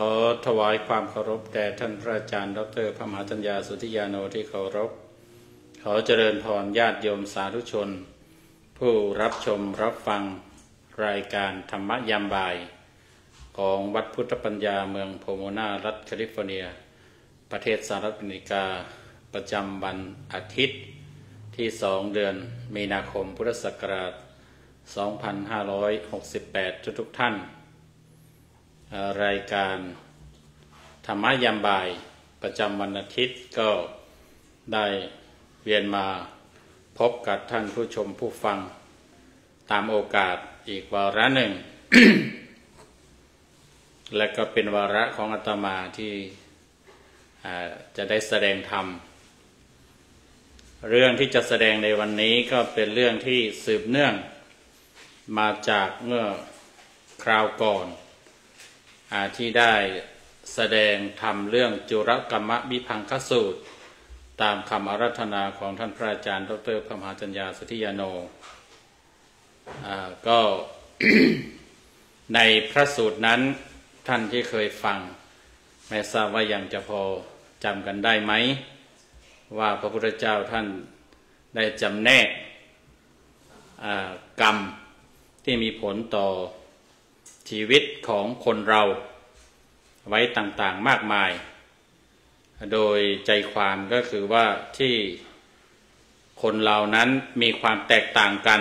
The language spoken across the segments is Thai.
ขอถวายความเคารพแด่ท่านพระอาจารย์ดร.พระมหาจัญญาสุทธิยาโนที่เคารพขอเจริญพรญาติโยมสาธุชนผู้รับชมรับฟังรายการธรรมยามบ่ายของวัดพุทธปัญญาเมืองโพโมนารัฐแคลิฟอร์เนียประเทศสหรัฐอเมริกาประจำวันอาทิตย์ที่2เดือนมีนาคมพุทธศักราช2568ทุกท่านรายการธรรมยามบ่ายประจำวันอาทิตย์ก็ได้เวียนมาพบกับท่านผู้ชมผู้ฟังตามโอกาสอีกวาระหนึ่ง และก็เป็นวาระของอาตมาที่จะได้แสดงธรรมเรื่องที่จะแสดงในวันนี้ก็เป็นเรื่องที่สืบเนื่องมาจากเมื่อคราวก่อนที่ได้แสดงธรรมเรื่องจุรกัมมวิภังคสูตรตามคำอาราธนาของท่านพระอาจารย์ดร.พระมหาจัญญาสุทธิยาโนก็ ในพระสูตรนั้นท่านที่เคยฟังไม่ทราบว่ายังจะพอจำกันได้ไหมว่าพระพุทธเจ้าท่านได้จำแนกกรรมที่มีผลต่อชีวิตของคนเราไว้ต่างๆมากมายโดยใจความก็คือว่าที่คนเรานั้นมีความแตกต่างกัน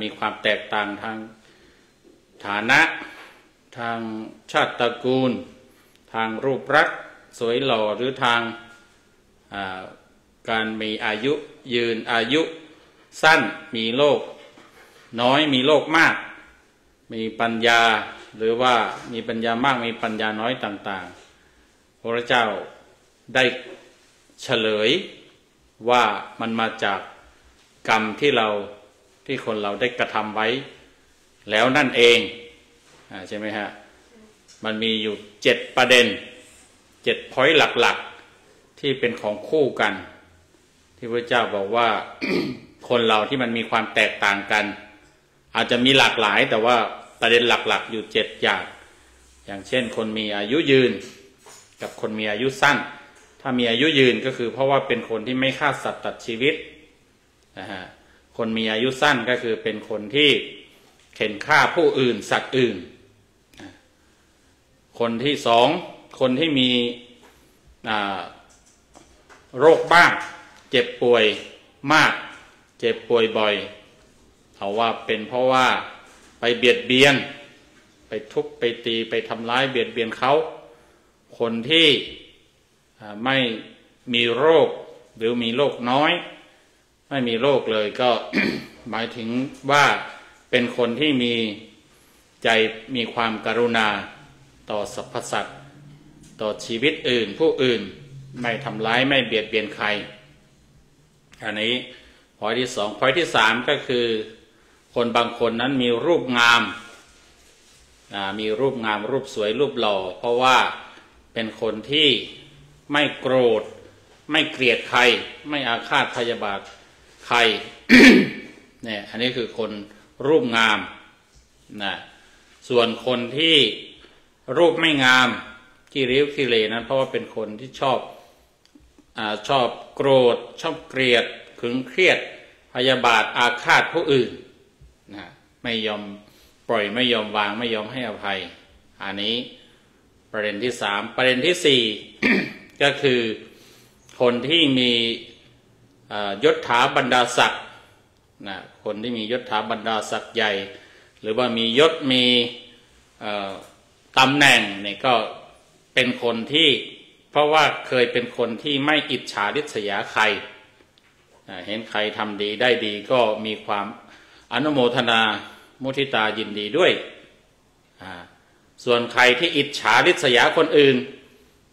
มีความแตกต่างทางฐานะทางชาติตระกูลทางรูปลักษณ์สวยหล่อหรือทางการมีอายุยืนอายุสั้นมีโรคน้อยมีโรคมากมีปัญญาหรือว่ามีปัญญามากมีปัญญาน้อยต่างๆพระเจ้าได้เฉลยว่ามันมาจากกรรมที่คนเราได้กระทำไว้แล้วนั่นเองใช่ไหมฮะมันมีอยู่7ประเด็น7 พอยต์หลักๆที่เป็นของคู่กันที่พระเจ้าบอกว่า คนเราที่มันมีความแตกต่างกันอาจจะมีหลากหลายแต่ว่าประเด็นหลักๆอยู่7อย่างเช่นคนมีอายุยืนกับคนมีอายุสั้นถ้ามีอายุยืนก็คือเพราะว่าเป็นคนที่ไม่ฆ่าสัตว์ตัดชีวิตนะฮะคนมีอายุสั้นก็คือเป็นคนที่เข็นฆ่าผู้อื่นสัตว์อื่นคนที่2คนที่มีโรคบ้างเจ็บป่วยมากเจ็บป่วยบ่อยเอาว่าเป็นเพราะว่าไปเบียดเบียนไปทุบไปตีไปทำร้ายเบียดเบียนเขาคนที่ไม่มีโรคหรือมีโรคน้อยไม่มีโรคเลยก็ หมายถึงว่าเป็นคนที่มีใจมีความกรุณาต่อสรรพสัตว์ต่อชีวิตอื่นผู้อื่นไม่ทำร้ายไม่เบียดเบียนใครอันนี้พอยที่2พอยที่3ก็คือคนบางคนนั้นมีรูปงามมีรูปงามรูปสวยรูปหล่อเพราะว่าเป็นคนที่ไม่โกรธไม่เกลียดใครไม่อาฆาตพยาบาทใคร เนี่ยอันนี้คือคนรูปงามนะส่วนคนที่รูปไม่งามขี้ริ้วขี้เหร่นั้นเพราะว่าเป็นคนที่ชอบโกรธชอบเกลียดขึงเครียดพยาบาทอาฆาตผู้อื่นนะไม่ยอมปล่อยไม่ยอมวางไม่ยอมให้อภัยอันนี้ประเด็นที่3ประเด็นที่4 ก็คือคนที่มียศถาบรรดาศักดิ์นะคนที่มียศถาบรรดาศักดิ์ใหญ่หรือว่ามียศมีตำแหน่งเนี่ยก็เป็นคนที่เพราะว่าเคยเป็นคนที่ไม่อิจฉาริษยาใครเห็นใครทำดีได้ดีก็มีความอนุโมทนามุทิตายินดีด้วยส่วนใครที่อิจฉาริษยาคนอื่น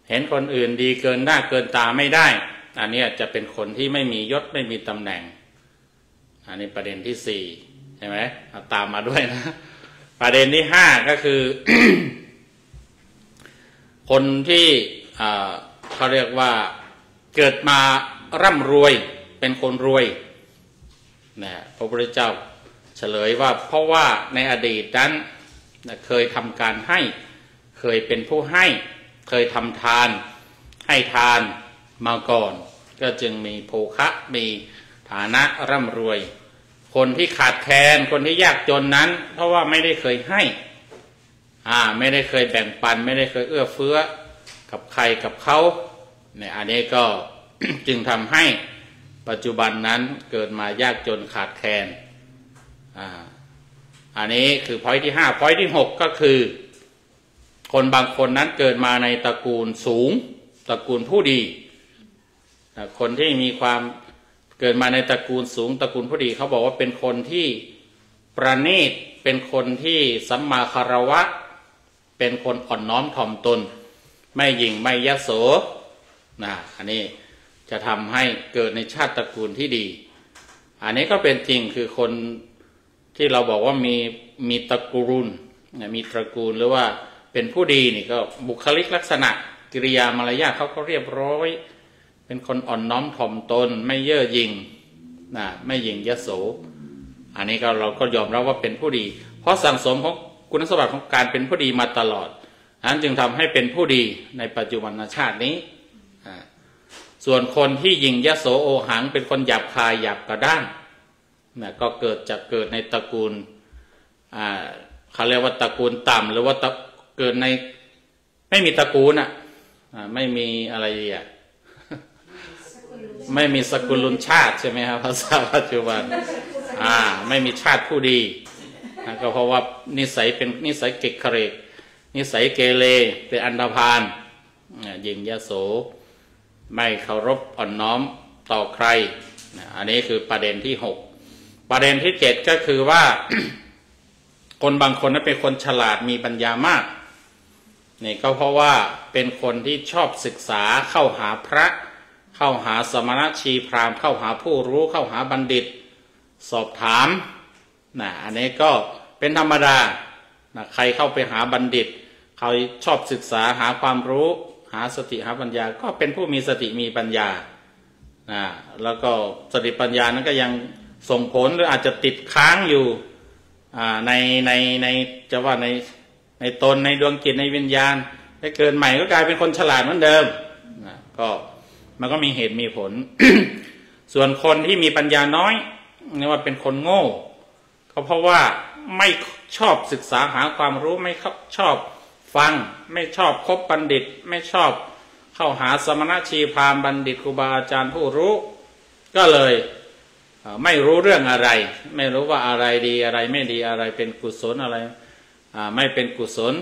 เห็นคนอื่นดีเกินหน้าเกินตาไม่ได้อันนี้จะเป็นคนที่ไม่มียศไม่มีตำแหน่งอันนี้ประเด็นที่4ใช่ไหมเอาตามมาด้วยนะประเด็นที่5ก็คือ คนที่เขาเรียกว่าเกิดมาร่ำรวยเป็นคนรวยนะพระพุทธเจ้าเฉลยว่าเพราะว่าในอดีตนั้นเคยทำการให้ เคยเป็นผู้ให้เคยทำทานให้ทานมาก่อนก็จึงมีโภคะมีฐานะร่ำรวยคนที่ขาดแคลนคนที่ยากจนนั้นเพราะว่าไม่ได้เคยให้ไม่ได้เคยแบ่งปันไม่ได้เคยเอื้อเฟื้อกับใครกับเขาเนี่ยอันนี้ก็ จึงทำให้ปัจจุบันนั้นเกิดมายากจนขาดแคลนอันนี้คือพอยที่5พอยที่6ก็คือคนบางคนนั้นเกิดมาในตระกูลสูงตระกูลผู้ดีคนที่มีความเกิดมาในตระกูลสูงตระกูลผู้ดีเขาบอกว่าเป็นคนที่ประณีตเป็นคนที่สัมมาคารวะเป็นคนอ่อนน้อมถ่อมตนไม่หยิ่งไม่ยโสอันนี้จะทำให้เกิดในชาติตระกูลที่ดีอันนี้ก็เป็นจริงคือคนที่เราบอกว่ามีตระกูลมีตระกูลหรือว่าเป็นผู้ดีนี่ก็บุคลิกลักษณะกิริยามารยาทเขาก็เรียบร้อยเป็นคนอ่อนน้อมถ่อมตนไม่เย่อหยิ่งไม่หยิ่งยโสอันนี้ก็เราก็ยอมรับว่าเป็นผู้ดีเพราะสั่งสมของคุณสมบัติของการเป็นผู้ดีมาตลอดนั้นจึงทำให้เป็นผู้ดีในปัจจุบันชาตินี้ส่วนคนที่หยิ่งยโสโอหังเป็นคนหยาบคายหยาบกระด้างก็เกิดในตระกูลเขาเรียกว่าตระกูลต่ำหรือว่าเกิดในไม่มีตระกูลไม่มีอะไรไม่มีสกุลลุนชาติใช่ไหมครับภาษาปัจจุบันไม่มีชาติผู้ดีก็เพราะว่านิสัยเป็นนิสัยเกกเรกนิสัยเกเรเป็นอันธพาลหยิ่งยโสไม่เคารพอ่อนน้อมต่อใครอันนี้คือประเด็นที่6ประเด็นที่7ก็คือว่า คนบางคนนั้นเป็นคนฉลาดมีปัญญามากนี่ก็เพราะว่าเป็นคนที่ชอบศึกษาเข้าหาพระเข้าหาสมณชีพราหมณ์เข้าหาผู้รู้เข้าหาบัณฑิตสอบถามอันนี้ก็เป็นธรรมดาใครเข้าไปหาบัณฑิตเขาชอบศึกษาหาความรู้หาสติหาปัญญาก็เป็นผู้มีสติมีปัญญาแล้วก็สติปัญญานั้นก็ยังส่งผลหรืออาจจะติดค้างอยู่ในจะว่าในตนในดวงจิตในวิญญาณได้เกิดใหม่ก็กลายเป็นคนฉลาดเหมือนเดิมก็มันก็มีเหตุมีผล ส่วนคนที่มีปัญญาน้อยนี่ว่าเป็นคนโง่ก็เพราะว่าไม่ชอบศึกษาหาความรู้ไม่ชอบฟังไม่ชอบคบบัณฑิตไม่ชอบเข้าหาสมณชีพราหมณ์บัณฑิตครูบาอาจารย์ผู้รู้ก็เลยไม่รู้เรื่องอะไรไม่รู้ว่าอะไรดีอะไรไม่ดีอะไรเป็นกุศลอะไรไม่เป็นกุศล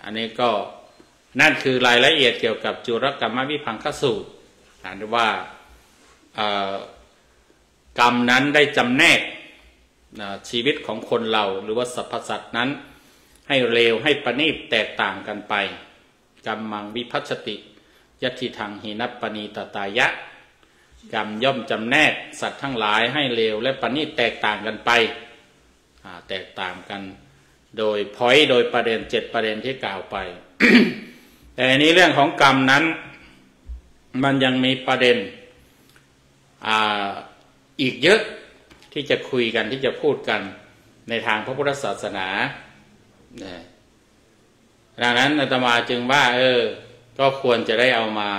อันนี้ก็นั่นคือรายละเอียดเกี่ยวกับจุรกรรมวิภังคสูตรว่ากรรมนั้นได้จำแนกชีวิตของคนเราหรือว่าสรรพสัตว์นั้นให้เลวให้ประณีตแตกต่างกันไปกรรมังวิภัชชติยติทังหินัปปณีตตายะกรรมย่อมจำแนกสัตว์ทั้งหลายให้เลวและประณีตแตกต่างกันไปแตกต่างกันโดยพอยต์โดยประเด็น7ประเด็นที่กล่าวไป แต่อันนี้เรื่องของกรรมนั้นมันยังมีประเด็นอีกเยอะที่จะคุยกันที่จะพูดกันในทางพระพุทธศาสนาดังนั้นอาตมาจึงว่าก็ควรจะได้เอามา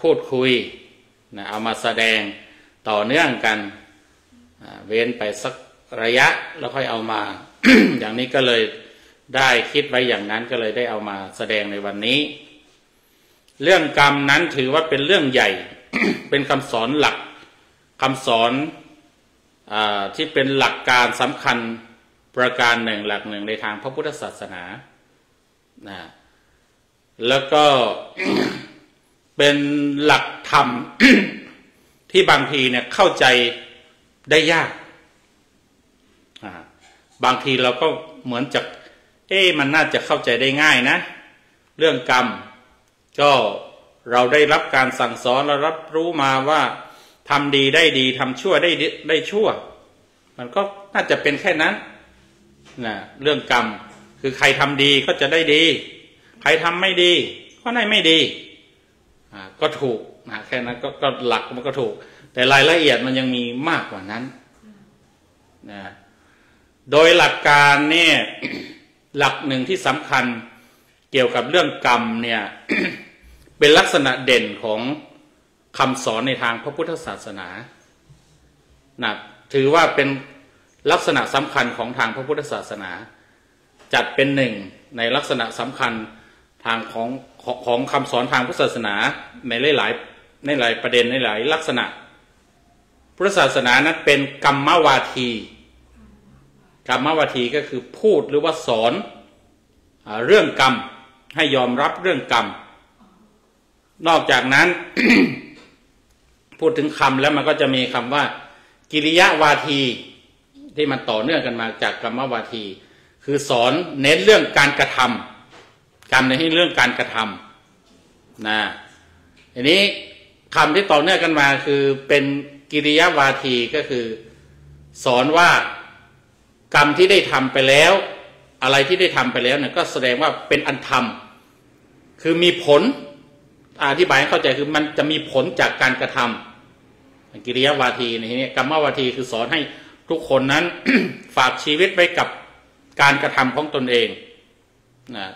พูดคุยเอามาแสดงต่อเนื่องกันเว้นไปสักระยะแล้วค่อยเอามา อย่างนี้ก็เลยได้คิดไว้อย่างนั้นก็เลยได้เอามาแสดงในวันนี้เรื่องกรรมนั้นถือว่าเป็นเรื่องใหญ่ เป็นคำสอนหลักคำสอนที่เป็นหลักการสำคัญประการหนึ่งหลักหนึ่งในทางพระพุทธศาสนาแล้วก็ เป็นหลักธรรม ที่บางทีเนี่ยเข้าใจได้ยากบางทีเราก็เหมือนจะมันน่าจะเข้าใจได้ง่ายนะเรื่องกรรมก็เราได้รับการสั่งสอนเรารับรู้มาว่าทำดีได้ดีทำชั่วได้ชั่วมันก็น่าจะเป็นแค่นั้นเรื่องกรรมคือใครทำดีก็จะได้ดีใครทำไม่ดีก็ได้ไม่ดีก็ถูกแค่นั้นก็หลักมันก็ถูกแต่รายละเอียดมันยังมีมากกว่านั้นโดยหลักการเนี่ย หลักหนึ่งที่สำคัญ เกี่ยวกับเรื่องกรรมเนี่ย เป็นลักษณะเด่นของคำสอนในทางพระพุทธศาสนานะถือว่าเป็นลักษณะสำคัญของทางพระพุทธศาสนาจัดเป็นหนึ่งในลักษณะสำคัญทางของคำสอนทางพุทธศาสนาในหลายประเด็นในหลายลักษณะพุทธศาสนานั้นเป็นกรรมวาทีก็คือพูดหรือว่าสอนเรื่องกรรมให้ยอมรับเรื่องกรรมนอกจากนั้น พูดถึงคำแล้วมันก็จะมีคำว่ากิริยาวาทีที่มันต่อเนื่องกันมาจากกรรมวาทีคือสอนเน้นเรื่องการกระทำกรรมในที่เรื่องการกระทำนะทีนี้คำที่ต่อเนื่องกันมาคือเป็นกิริยาวาทีก็คือสอนว่ากรรมที่ได้ทำไปแล้วอะไรที่ได้ทำไปแล้วเนี่ยก็แสดงว่าเป็นอันธรรมคือมีผลอธิบายให้เข้าใจคือมันจะมีผลจากการกระทำกิริยาวาทีในที่นี้กรรมวาทีคือสอนให้ทุกคนนั้น ฝากชีวิตไว้กับการกระทำของตนเองนะ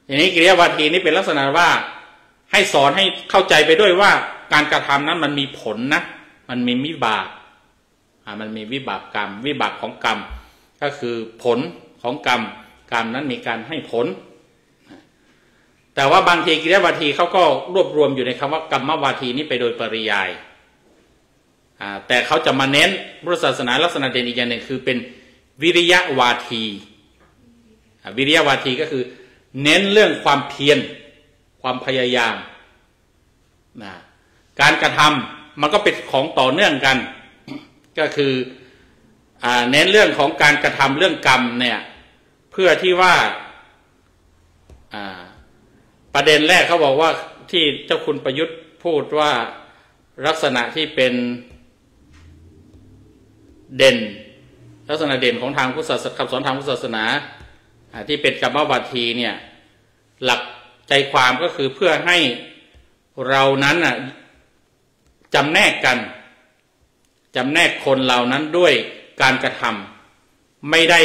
ทีนี้กิริยาวาทีนี้เป็นลักษณะว่าให้สอนให้เข้าใจไปด้วยว่าการกระทำนั้นมันมีผลนะมันมีวิบากมันมีวิบากกรรมวิบากของกรรมก็คือผลของกรรมนั้นมีการให้ผลแต่ว่าบางทีกิริยาวาทีเขาก็รวบรวมอยู่ในคำว่ากรรมวาทีนี้ไปโดยปริยายแต่เขาจะมาเน้นพุทธศาสนาลักษณะเด่นอีกอย่างหนึ่งคือเป็นวิริยะวาทีวิริยะวาทีก็คือเน้นเรื่องความเพียรความพยายามการกระทำมันก็เป็นของต่อเนื่องกันก็คือเน้นเรื่องของการกระทำเรื่องกรรมเนี่ยเพื่อที่ว่าประเด็นแรกเขาบอกว่าที่เจ้าคุณประยุทธ์พูดว่าลักษณะที่เป็นเด่นลักษณะเด่นของทางพุทธศาสนาคำสอนทางพุทธศาสนาที่เป็นกรรมวาทีเนี่ยหลักใจความก็คือเพื่อให้เรานั้นจำแนกกันจำแนกคนเหล่านั้นด้วยการกระทำไม่ได้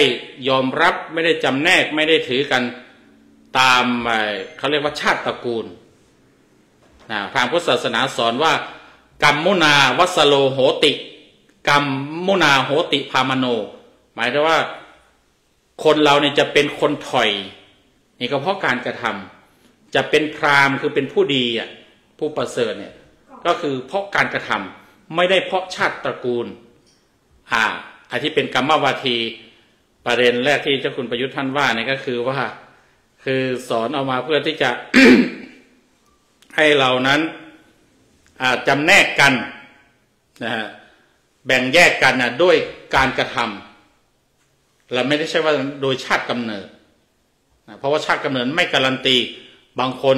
ยอมรับไม่ได้จำแนกไม่ได้ถือกันตามเขาเรียกว่าชาติตระกูลทางพุทธศาสนาสอนว่ากรรมมุนาวัสโลโหติกรรมมุนาโหติพามโนหมายถึงว่าคนเราเนี่ยจะเป็นคนถอยนี่ก็เพราะการกระทำจะเป็นพราหมณ์คือเป็นผู้ดีผู้ประเสริฐเนี่ยก็คือเพราะการกระทำไม่ได้เพราะชาติตระกูลอันที่เป็นกรรมวาทีประเด็นแรกที่เจ้าคุณประยุทธ์ท่านว่าเนี่ยก็คือว่าคือสอนเอามาเพื่อที่จะ ให้เรานั้นจำแนกกันนะฮะแบ่งแยกกันด้วยการกระทำและไม่ได้ใช่ว่าโดยชาติกำเนิดเพราะว่าชาติกำเนิดไม่การันตีบางคน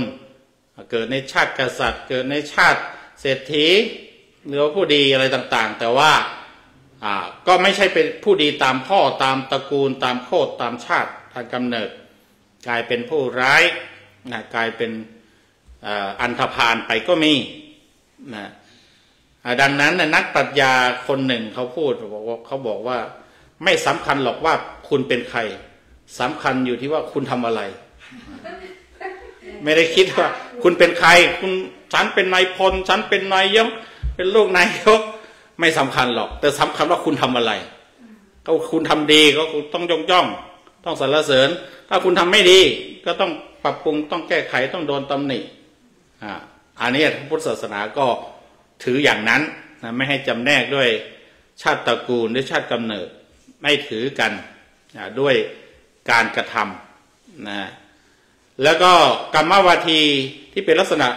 เกิดในชาติกษัตริย์เกิดในชาติเศรษฐีหรือว่าผู้ดีอะไรต่างๆแต่ว่าก็ไม่ใช่เป็นผู้ดีตามพ่อตามตระกูลตามโคตรตามชาติทางกำเนิดกลายเป็นผู้ร้ายกลายเป็นอันธพาลไปก็มีดังนั้นนักปรัชญาคนหนึ่งเขาบอกว่าไม่สำคัญหรอกว่าคุณเป็นใครสำคัญอยู่ที่ว่าคุณทำอะไร ไม่ได้คิดว่าคุณเป็นใครฉันเป็นนายพลฉันเป็นนายกเป็นลูกนายกไม่สำคัญหรอกแต่สำคัญว่าคุณทำอะไรก็คุณทำดีก็ต้องยกย่องต้องสรรเสริญถ้าคุณทำไม่ดีก็ต้องปรับปรุงต้องแก้ไขต้องโดนตำหนิอันนี้พุทธศาสนาก็ถืออย่างนั้นไม่ให้จำแนกด้วยชาติตระกูลด้วยชาติกำเนิดไม่ถือกันด้วยการกระทำนะแล้วก็กรรมวาทีที่เป็นลักษณะ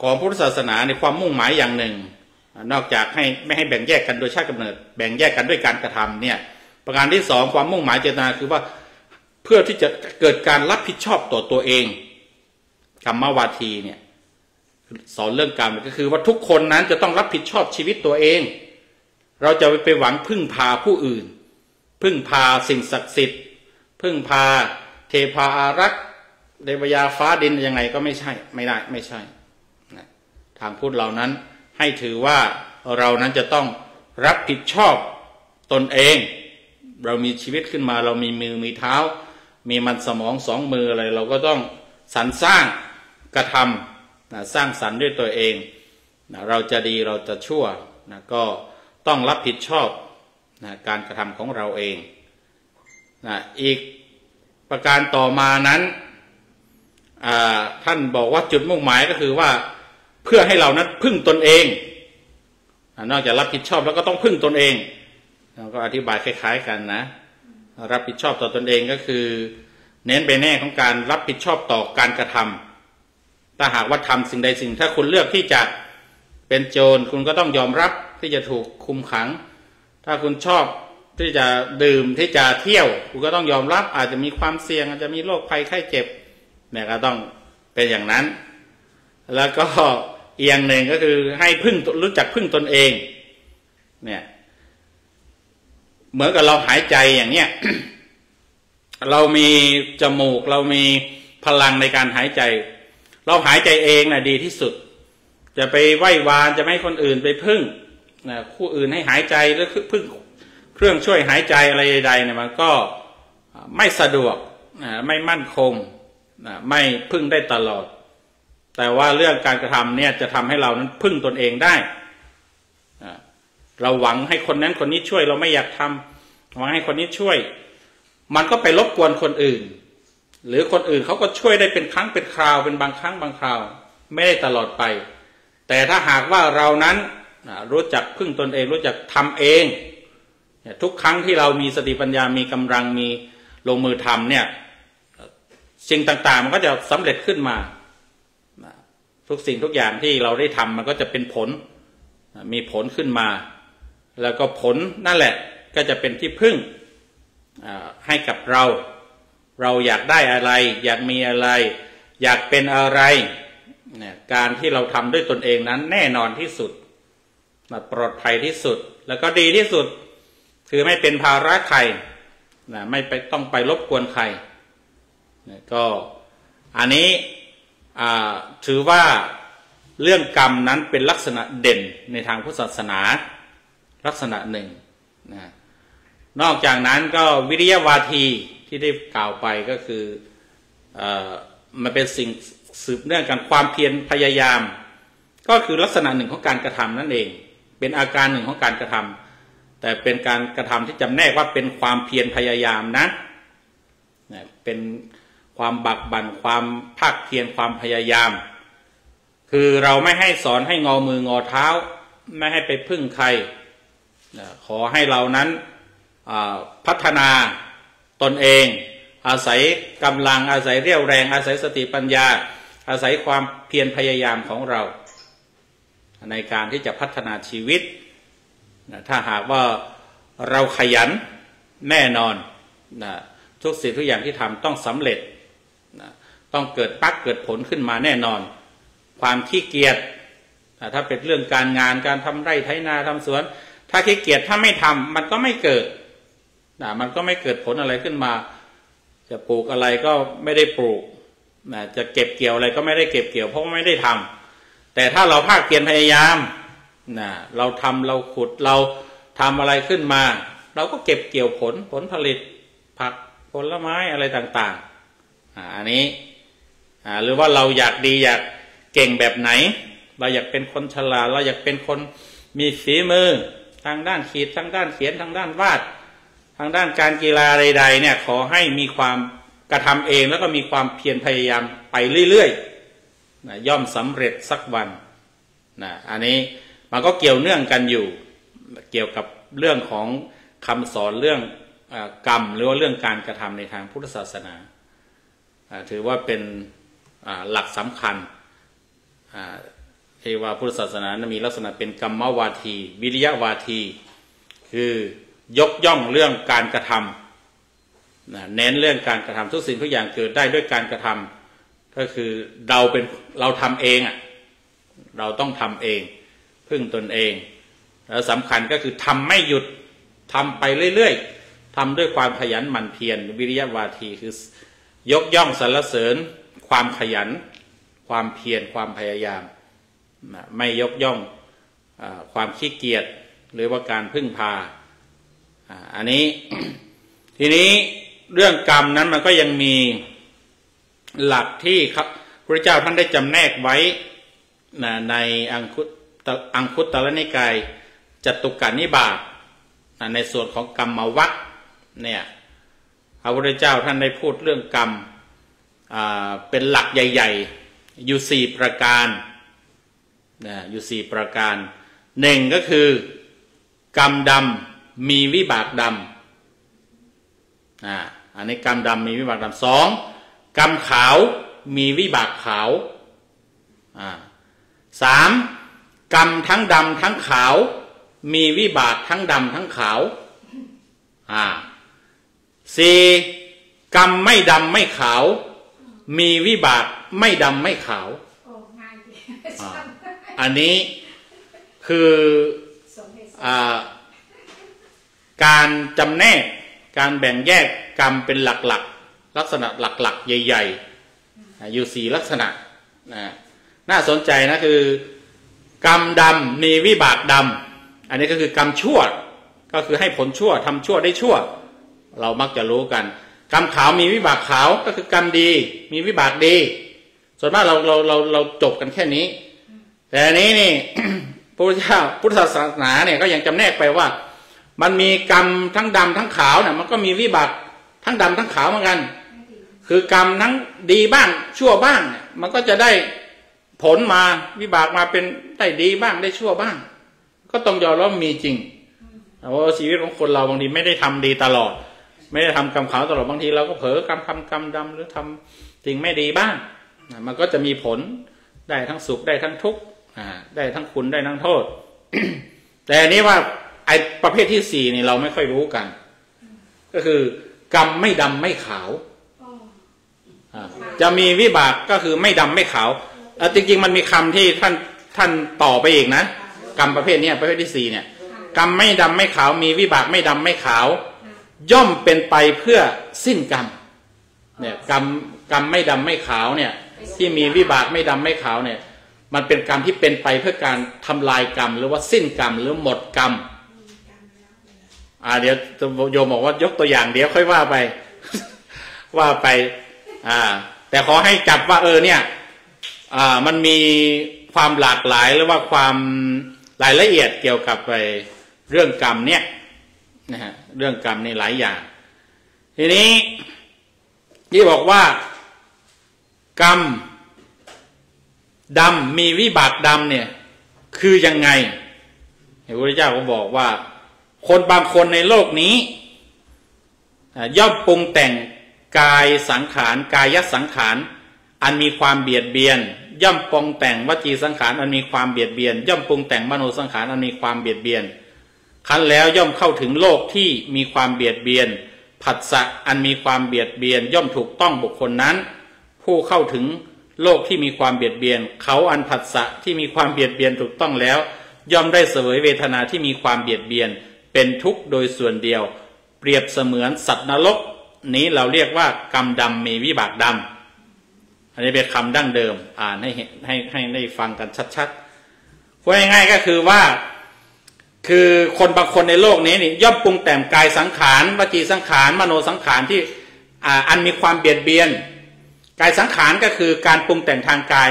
ของพุทธศาสนาในความมุ่งหมายอย่างหนึ่งนอกจากไม่ให้แบ่งแยกกันโดยชาติกำเนิดแบ่งแยกกันด้วยการกระทำเนี่ยประการที่สองความมุ่งหมายเจตนาคือว่าเพื่อที่จะเกิดการรับผิดชอบต่อตัวเองกรรมวาทีเนี่ยสอนเรื่องกรรมก็คือว่าทุกคนนั้นจะต้องรับผิดชอบชีวิตตัวเองเราจะไปหวังพึ่งพาผู้อื่นพึ่งพาสิ่งศักดิ์สิทธิ์พึ่งพาเทพาอารักษ์เทวยาฟ้าดินยังไงก็ไม่ใช่ไม่ได้ไม่ใช่ทางพุทธเรานั้นให้ถือว่าเรานั้นจะต้องรับผิดชอบตนเองเรามีชีวิตขึ้นมาเรามีมือมีเท้า มีมันสมองสองมืออะไรเราก็ต้องสรรสร้างกระทำสร้างสรรค์ด้วยตัวเองเราจะดีเราจะชั่วก็ต้องรับผิดชอบการกระทำของเราเองอีกประการต่อมานั้นท่านบอกว่าจุดมุ่งหมายก็คือว่าเพื่อให้เรานั้นพึ่งตนเองนอกจากรับผิดชอบแล้วก็ต้องพึ่งตนเองเราก็อธิบายคล้ายๆกันนะรับผิดชอบต่อตนเองก็คือเน้นไปแน่ของการรับผิดชอบต่อการกระทำถ้าหากว่าทำสิ่งใดสิ่งถ้าคุณเลือกที่จะเป็นโจรคุณก็ต้องยอมรับที่จะถูกคุมขังถ้าคุณชอบที่จะดื่มที่จะเที่ยวคุณก็ต้องยอมรับอาจจะมีความเสี่ยงอาจจะมีโรคภัยไข้เจ็บเนี่ยก็ต้องเป็นอย่างนั้นแล้วก็อีกอย่างหนึ่งก็คือให้รู้จักพึ่งตนเองเนี่ยเหมือนกับเราหายใจอย่างเนี้ย เรามีจมูกเรามีพลังในการหายใจเราหายใจเองนะดีที่สุดจะไปไหว้วานจะไม่ให้คนอื่นไปพึ่งคู่อื่นให้หายใจหรือพึ่งเครื่องช่วยหายใจอะไรใดๆเนี่ยมันก็ไม่สะดวกไม่มั่นคงไม่พึ่งได้ตลอดแต่ว่าเรื่องการกระทำเนี่ยจะทำให้เรานั้นพึ่งตนเองได้เราหวังให้คนนั้นคนนี้ช่วยเราไม่อยากทำหวังให้คนนี้ช่วยมันก็ไปรบกวนคนอื่นหรือคนอื่นเขาก็ช่วยได้เป็นครั้งเป็นคราวเป็นบางครั้งบางคราวไม่ได้ตลอดไปแต่ถ้าหากว่าเรานั้นรู้จักพึ่งตนเองรู้จักทำเองทุกครั้งที่เรามีสติปัญญามีกำลังมีลงมือทำเนี่ยสิ่งต่างๆมันก็จะสำเร็จขึ้นมาทุกสิ่งทุกอย่างที่เราได้ทำมันก็จะเป็นผลมีผลขึ้นมาแล้วก็ผลนั่นแหละก็จะเป็นที่พึ่งให้กับเราอยากได้อะไรอยากมีอะไรอยากเป็นอะไรเนี่ยการที่เราทำด้วยตนเองนั้นแน่นอนที่สุดปลอดภัยที่สุดแล้วก็ดีที่สุดคือไม่เป็นภาระใครไม่ไปต้องไปรบกวนใครก็อันนี้ถือว่าเรื่องกรรมนั้นเป็นลักษณะเด่นในทางพุทธศาสนาลักษณะหนึ่งนอกจากนั้นก็วิริยวาทีที่ได้กล่าวไปก็คือมันเป็นสิ่งสืบเนื่องกันความเพียรพยายามก็คือลักษณะหนึ่งของการกระทำนั่นเองเป็นอาการหนึ่งของการกระทำแต่เป็นการกระทำที่จำแนกว่าเป็นความเพียรพยายามนะเป็นความบักบั่นความภาคเพียรความพยายามคือเราไม่ให้สอนให้งอมืองอเท้าไม่ให้ไปพึ่งใครขอให้เรานั้นพัฒนาตนเองอาศัยกำลังอาศัยเรี่ยวแรงอาศัยสติปัญญาอาศัยความเพียรพยายามของเราในการที่จะพัฒนาชีวิตถ้าหากว่าเราขยันแน่นอนทุกสิ่งทุกอย่างที่ทำต้องสำเร็จต้องเกิดปักเกิดผลขึ้นมาแน่นอนความขี้เกียจถ้าเป็นเรื่องการงานการทำไร่ไถนาทำสวนถ้าขี้เกียจถ้าไม่ทำมันก็ไม่เกิดมันก็ไม่เกิดผลอะไรขึ้นมาจะปลูกอะไรก็ไม่ได้ปลูกจะเก็บเกี่ยวอะไรก็ไม่ได้เก็บเกี่ยวเพราะไม่ได้ทำแต่ถ้าเราภาคเพียรพยายามเราทำเราขุดเราทำอะไรขึ้นมาเราก็เก็บเกี่ยวผลผลิตผักผลไม้อะไรต่างๆอันนี้หรือว่าเราอยากดีอยากเก่งแบบไหนเราอยากเป็นคนฉลาดเราอยากเป็นคนมีฝีมือทางด้านขีดทางด้านเขียนทางด้านวาดทางด้านการกีฬาใดๆเนี่ยขอให้มีความกระทำเองแล้วก็มีความเพียรพยายามไปเรื่อยๆย่อมสำเร็จสักวันอันนี้มันก็เกี่ยวเนื่องกันอยู่เกี่ยวกับเรื่องของคำสอนเรื่องกรรมหรือว่าเรื่องการกระทำในทางพุทธศาสนาถือว่าเป็นหลักสำคัญที่ว่าพุทธศาสนามีลักษณะเป็นกรรมวาทีวิริยวาทีคือยกย่องเรื่องการกระทำเน้นเรื่องการกระทำทุกสิ่งทุกอย่างเกิดได้ด้วยการกระทำก็คือเราทำเองเราต้องทำเองพึ่งตนเองแล้วสำคัญก็คือทำไม่หยุดทำไปเรื่อยๆทำด้วยความขยันหมั่นเพียรวิริยวาทีคือยกย่องสรรเสริญความขยันความเพียรความพยายามไม่ยกย่องความขี้เกียจหรือว่าการพึ่งพาอันนี้ ทีนี้ เรื่องกรรมนั้นมันก็ยังมีหลักที่พระเจ้าท่านได้จำแนกไว้ในอังคุตรนิกายจตุกนิบาตในส่วนของกรรมวรรคเนี่ยพระพุทธเจ้าท่านได้พูดเรื่องกรรมเป็นหลักใหญ่ๆอยู่4ประการอยู่4ประการหนึ่งก็คือกรรมดำมีวิบากดำอันนี้กรรมดำมีวิบากดำ2กรรมขาวมีวิบากขาว3กรรมทั้งดำทั้งขาวมีวิบากทั้งดำทั้งขาว4กรรมไม่ดำไม่ขาวมีวิบากไม่ดำไม่ขาวอันนี้คือการจำแนกการแบ่งแยกกรรมเป็นหลักๆลักษณะหลักๆใหญ่ๆอยู่4ลักษณะน่าสนใจนะคือกรรมดำมีวิบากดำอันนี้ก็คือกรรมชั่วก็คือให้ผลชั่วทำชั่วได้ชั่วเรามักจะรู้กันกรรมขาวมีวิบากขาวก็คือกรรมดีมีวิบากดีส่วนมากเราจบกันแค่นี้แต่อันนี้นี่ พระพุทธเจ้าพุทธศาสนาเนี่ยก็ยังจำแนกไปว่ามันมีกรรมทั้งดำทั้งขาวเนี่ยมันก็มีวิบากทั้งดำทั้งขาวเหมือนกันคือกรรมทั้งดีบ้างชั่วบ้างเนี่ยมันก็จะได้ผลมาวิบากมาเป็นได้ดีบ้างได้ชั่วบ้างก็ต้องยอมรับมีจริงเพราะชีวิตของคนเราบางทีไม่ได้ทำดีตลอดไม่ได้ทำกรรมขาวตลอดบางทีเราก็เผลอกรรมดำหรือทำสิ่งไม่ดีบ้างมันก็จะมีผลได้ทั้งสุขได้ทั้งทุกข์ได้ทั้งคุณได้ทั้งโทษ แต่อันนี้ว่าไอ้ประเภทที่4นี่เราไม่ค่อยรู้กันก็คือกรรมไม่ดำไม่ขาวจะมีวิบากก็คือไม่ดำไม่ขาวจริงๆมันมีคำที่ท่านต่อไปอีกนะกรรมประเภทนี้ประเภทที่4เนี่ยกรรมไม่ดำไม่ขาวมีวิบากไม่ดำไม่ขาวย่อมเป็นไปเพื่อสิ้นกรรมเนี่ยกรรมไม่ดำไม่ขาวเนี่ยที่มีวิบากไม่ดำไม่ขาวเนี่ยมันเป็นกรรมที่เป็นไปเพื่อการทำลายกรรมหรือว่าสิ้นกรรมหรือหมดกรรมเดี๋ยวโยมบอกว่ายกตัวอย่างเดี๋ยวค่อยว่าไป ว่าไปแต่ขอให้จับว่าเนี่ยมันมีความหลากหลายหรือว่าความรายละเอียดเกี่ยวกับเรื่องกรรมเนี่ยนะฮะเรื่องกรรมนี่หลายอย่างทีนี้ที่บอกว่ากรรมดำมีวิบากดำเนี่ยคือยังไงพระพุทธเจ้าก็บอกว่าคนบางคนในโลกนี้ย่อมปรุงแต่งกายสังขารกายสังขารอันมีความเบียดเบียนย่อมปรุงแต่งวจีสังขารอันมีความเบียดเบียนย่อมปรุงแต่งมโนสังขารอันมีความเบียดเบียนครั้นแล้วย่อมเข้าถึงโลกที่มีความเบียดเบียนผัสสะอันมีความเบียดเบียนย่อมถูกต้องบุคคลนั้นผู้เข้าถึงโลกที่มีความเบียดเบียนเขาอันผัสสะที่มีความเบียดเบียนถูกต้องแล้วย่อมได้เสวยเวทนาที่มีความเบียดเบียนเป็นทุกข์โดยส่วนเดียวเปรียบเสมือนสัตว์นรกนี้เราเรียกว่ากรรมดำมีวิบากดำอันนี้เป็นคำดั้งเดิมให้ได้ฟังกันชัดๆพูดง่ายๆก็คือว่าคือคนบางคนในโลกนี้นี่ย่อมปรุงแต่งกายสังขารวจีสังขารมโนสังขารที่อันมีความเบียดเบียนกายสังขารก็คือการปรุงแต่งทางกาย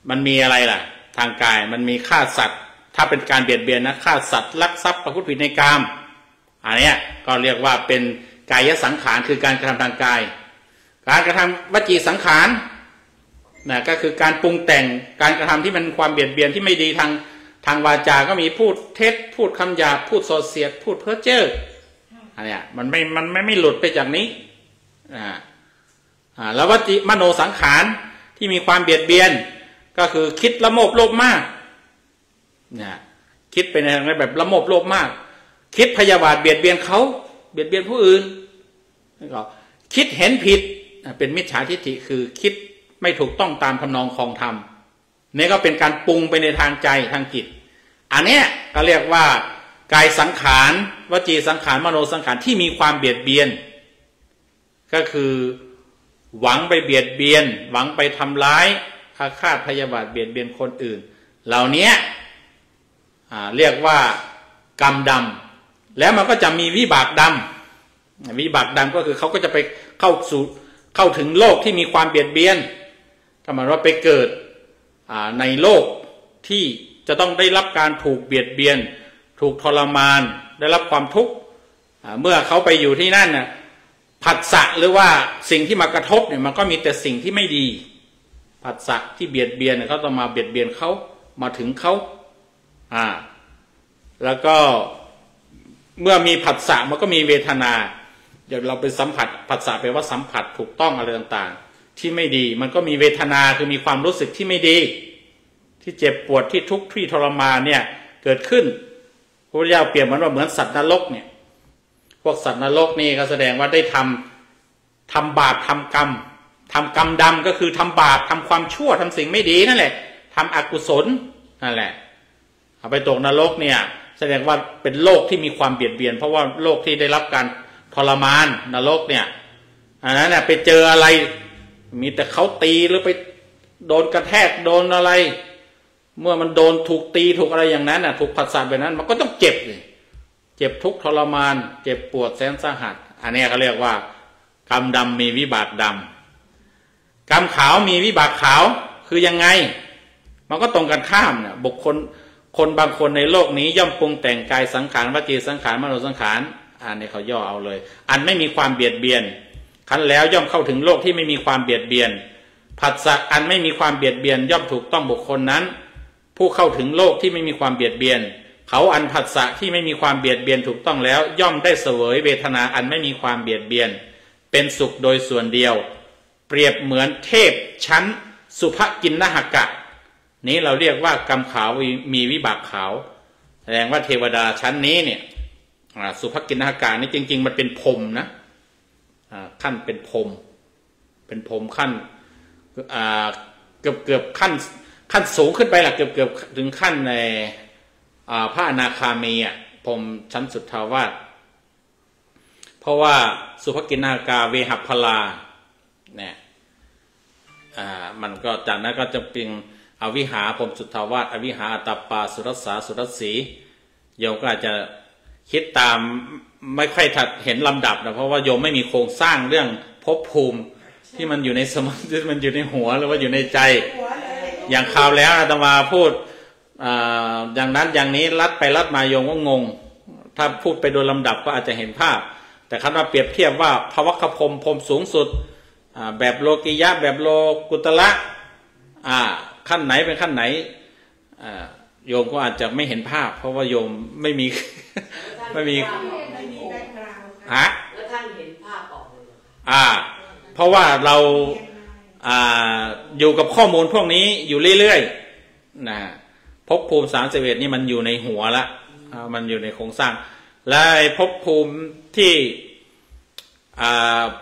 มันมีอะไรล่ะทางกายมันมีฆ่าสัตว์ถ้าเป็นการเบียดเบียนนะฆ่าสัตว์ลักทรัพย์ประพฤติผิดในกามอันนี้ก็เรียกว่าเป็นกายสังขารคือการกระทำทางกายการกระทำวจีสังขารก็คือการปรุงแต่งการกระทำที่มันความเบียดเบียนที่ไม่ดีทางวาจาก็มีพูดเท็จพูดคำหยาบพูดส่อเสียดพูดเพ้อเจ้ออันนี้มันไม่หลุดไปจากนี้แล้ววจีมโนสังขารที่มีความเบียดเบียนก็คือคิดละโมบโลภมากคิดไปในทางแบบละโมบโลภมากคิดพยาบาทเบียดเบียนเขาเบียดเบียนผู้อื่นก็คิดเห็นผิดเป็นมิจฉาทิฏฐิคือคิดไม่ถูกต้องตามทำนองครองธรรมนี่ก็เป็นการปรุงไปในทางใจทางจิตอันนี้ก็เรียกว่ากายสังขารวจีสังขารมโนสังขารที่มีความเบียดเบียนก็คือหวังไปเบียดเบียนหวังไปทำร้ายอาฆาตพยาบาทเบียดเบียนคนอื่นเหล่านี้เรียกว่ากรรมดำแล้วมันก็จะมีวิบากด วิบากดำก็คือเขาก็จะไปเข้าถึงโลกที่มีความเบียดเบียนก็หมายว่าไปเกิดในโลกที่จะต้องได้รับการถูกเบียดเบียนถูกทรมานได้รับความทุกข์เมื่อเขาไปอยู่ที่นั่นน่ะผัสสะหรือว่าสิ่งที่มากระทบเนี่ยมันก็มีแต่สิ่งที่ไม่ดีผัสสะที่เบียดเบียนเขาต้องมาเบียดเบียนเขามาถึงเขาแล้วก็เมื่อมีผัสสะมันก็มีเวทนาอย่างเราไปสัมผัสผัสสะแปลว่าสัมผัสถูกต้องอะไรต่างๆที่ไม่ดีมันก็มีเวทนาคือมีความรู้สึกที่ไม่ดีที่เจ็บปวดที่ทุกข์ที่ทรมานเนี่ยเกิดขึ้นพระพุทธเจ้าเปรียบมันว่าเหมือนสัตว์นรกเนี่ยพวกสัตว์นรกนี่ก็แสดงว่าได้ทำบาปทำกรรมดำก็คือทำบาปทำความชั่วทำสิ่งไม่ดีนั่นแหละทำอกุศลนั่นแหละเอาไปตกนรกเนี่ยแสดงว่าเป็นโลกที่มีความเบียดเบียนเพราะว่าโลกที่ได้รับการทรมานนรกเนี่ยอันนั้นเนี่ยไปเจออะไรมีแต่เขาตีหรือไปโดนกระแทกโดนอะไรเมื่อมันโดนถูกตีถูกอะไรอย่างนั้นน่ะถูกผัสสะแบบนั้นมันก็ต้องเจ็บเลยเจ็บทุกข์ทรมานเจ็บปวดแสนสาหัสอันนี้เขาเรียกว่ากรรมดำมีวิบากดำกรรมขาวมีวิบากขาวคือยังไงมันก็ตรงกันข้ามเนี่ยบุคคลคนบางคนในโลกนี้ย่อมปรุงแต่งกายสังขารวจีสังขารมโนสังขารอันนี้เขาย่อเอาเลยอันไม่มีความเบียดเบียนคันแล้วย่อมเข้าถึงโลกที่ไม่มีความเบียดเบียนผัสสะอันไม่มีความเบียดเบียนย่อมถูกต้องบุคคลนั้นผู้เข้าถึงโลกที่ไม่มีความเบียดเบียนเขาอันผัสสะที่ไม่มีความเบียดเบียนถูกต้องแล้วย่อมได้เสวยเวทนาอันไม่มีความเบียดเบียนเป็นสุขโดยส่วนเดียวเปรียบเหมือนเทพชั้นสุภกินนหกะนี้เราเรียกว่ากรรมขาวมีวิบากขาวแสดงว่าเทวดาชั้นนี้เนี่ยสุภกินนหกะนี่จริงๆมันเป็นพรหมนะขั้นเป็นพรหมขั้นเกือบขั้นสูงขึ้นไปละเกือบถึงขั้นในพระอนาคามีพรหมชั้นสุทธาวาสเพราะว่าสุภกินนหกะเวหัพพลาเนี่ยมันก็จากนั้นก็จะเป็นอวิหาพรหมสุทธาวาสอวิหาอัตตปาสุรัสสาสุรัสสีโยมก็อาจจะคิดตามไม่ค่อยถัดเห็นลำดับนะเพราะว่าโยมไม่มีโครงสร้างเรื่องภพภูมิที่มันอยู่ในสมองที่มันอยู่ในหัวหรือว่าอยู่ในใจอย่างคราวแล้วอาตมาพูดอย่างนั้นอย่างนี้ลัดไปลัดมาโยมก็งงถ้าพูดไปโดยลำดับก็อาจจะเห็นภาพแต่คันว่าเปรียบเทียบว่าภวคพรหมพรหมสูงสุดแบบโลกิยะแบบโลกุตละขั้นไหนเป็นขั้นไหนโยมก็อาจจะไม่เห็นภาพเพราะว่าโยมไม่มีแบ็คกราวด์แล้วท่านเห็นภาพออกเลยเพราะว่าเราอยู่กับข้อมูลพวกนี้อยู่เรื่อยๆนะภพภูมิ31นี่มันอยู่ในหัวละมันอยู่ในโครงสร้างและภพภูมิที่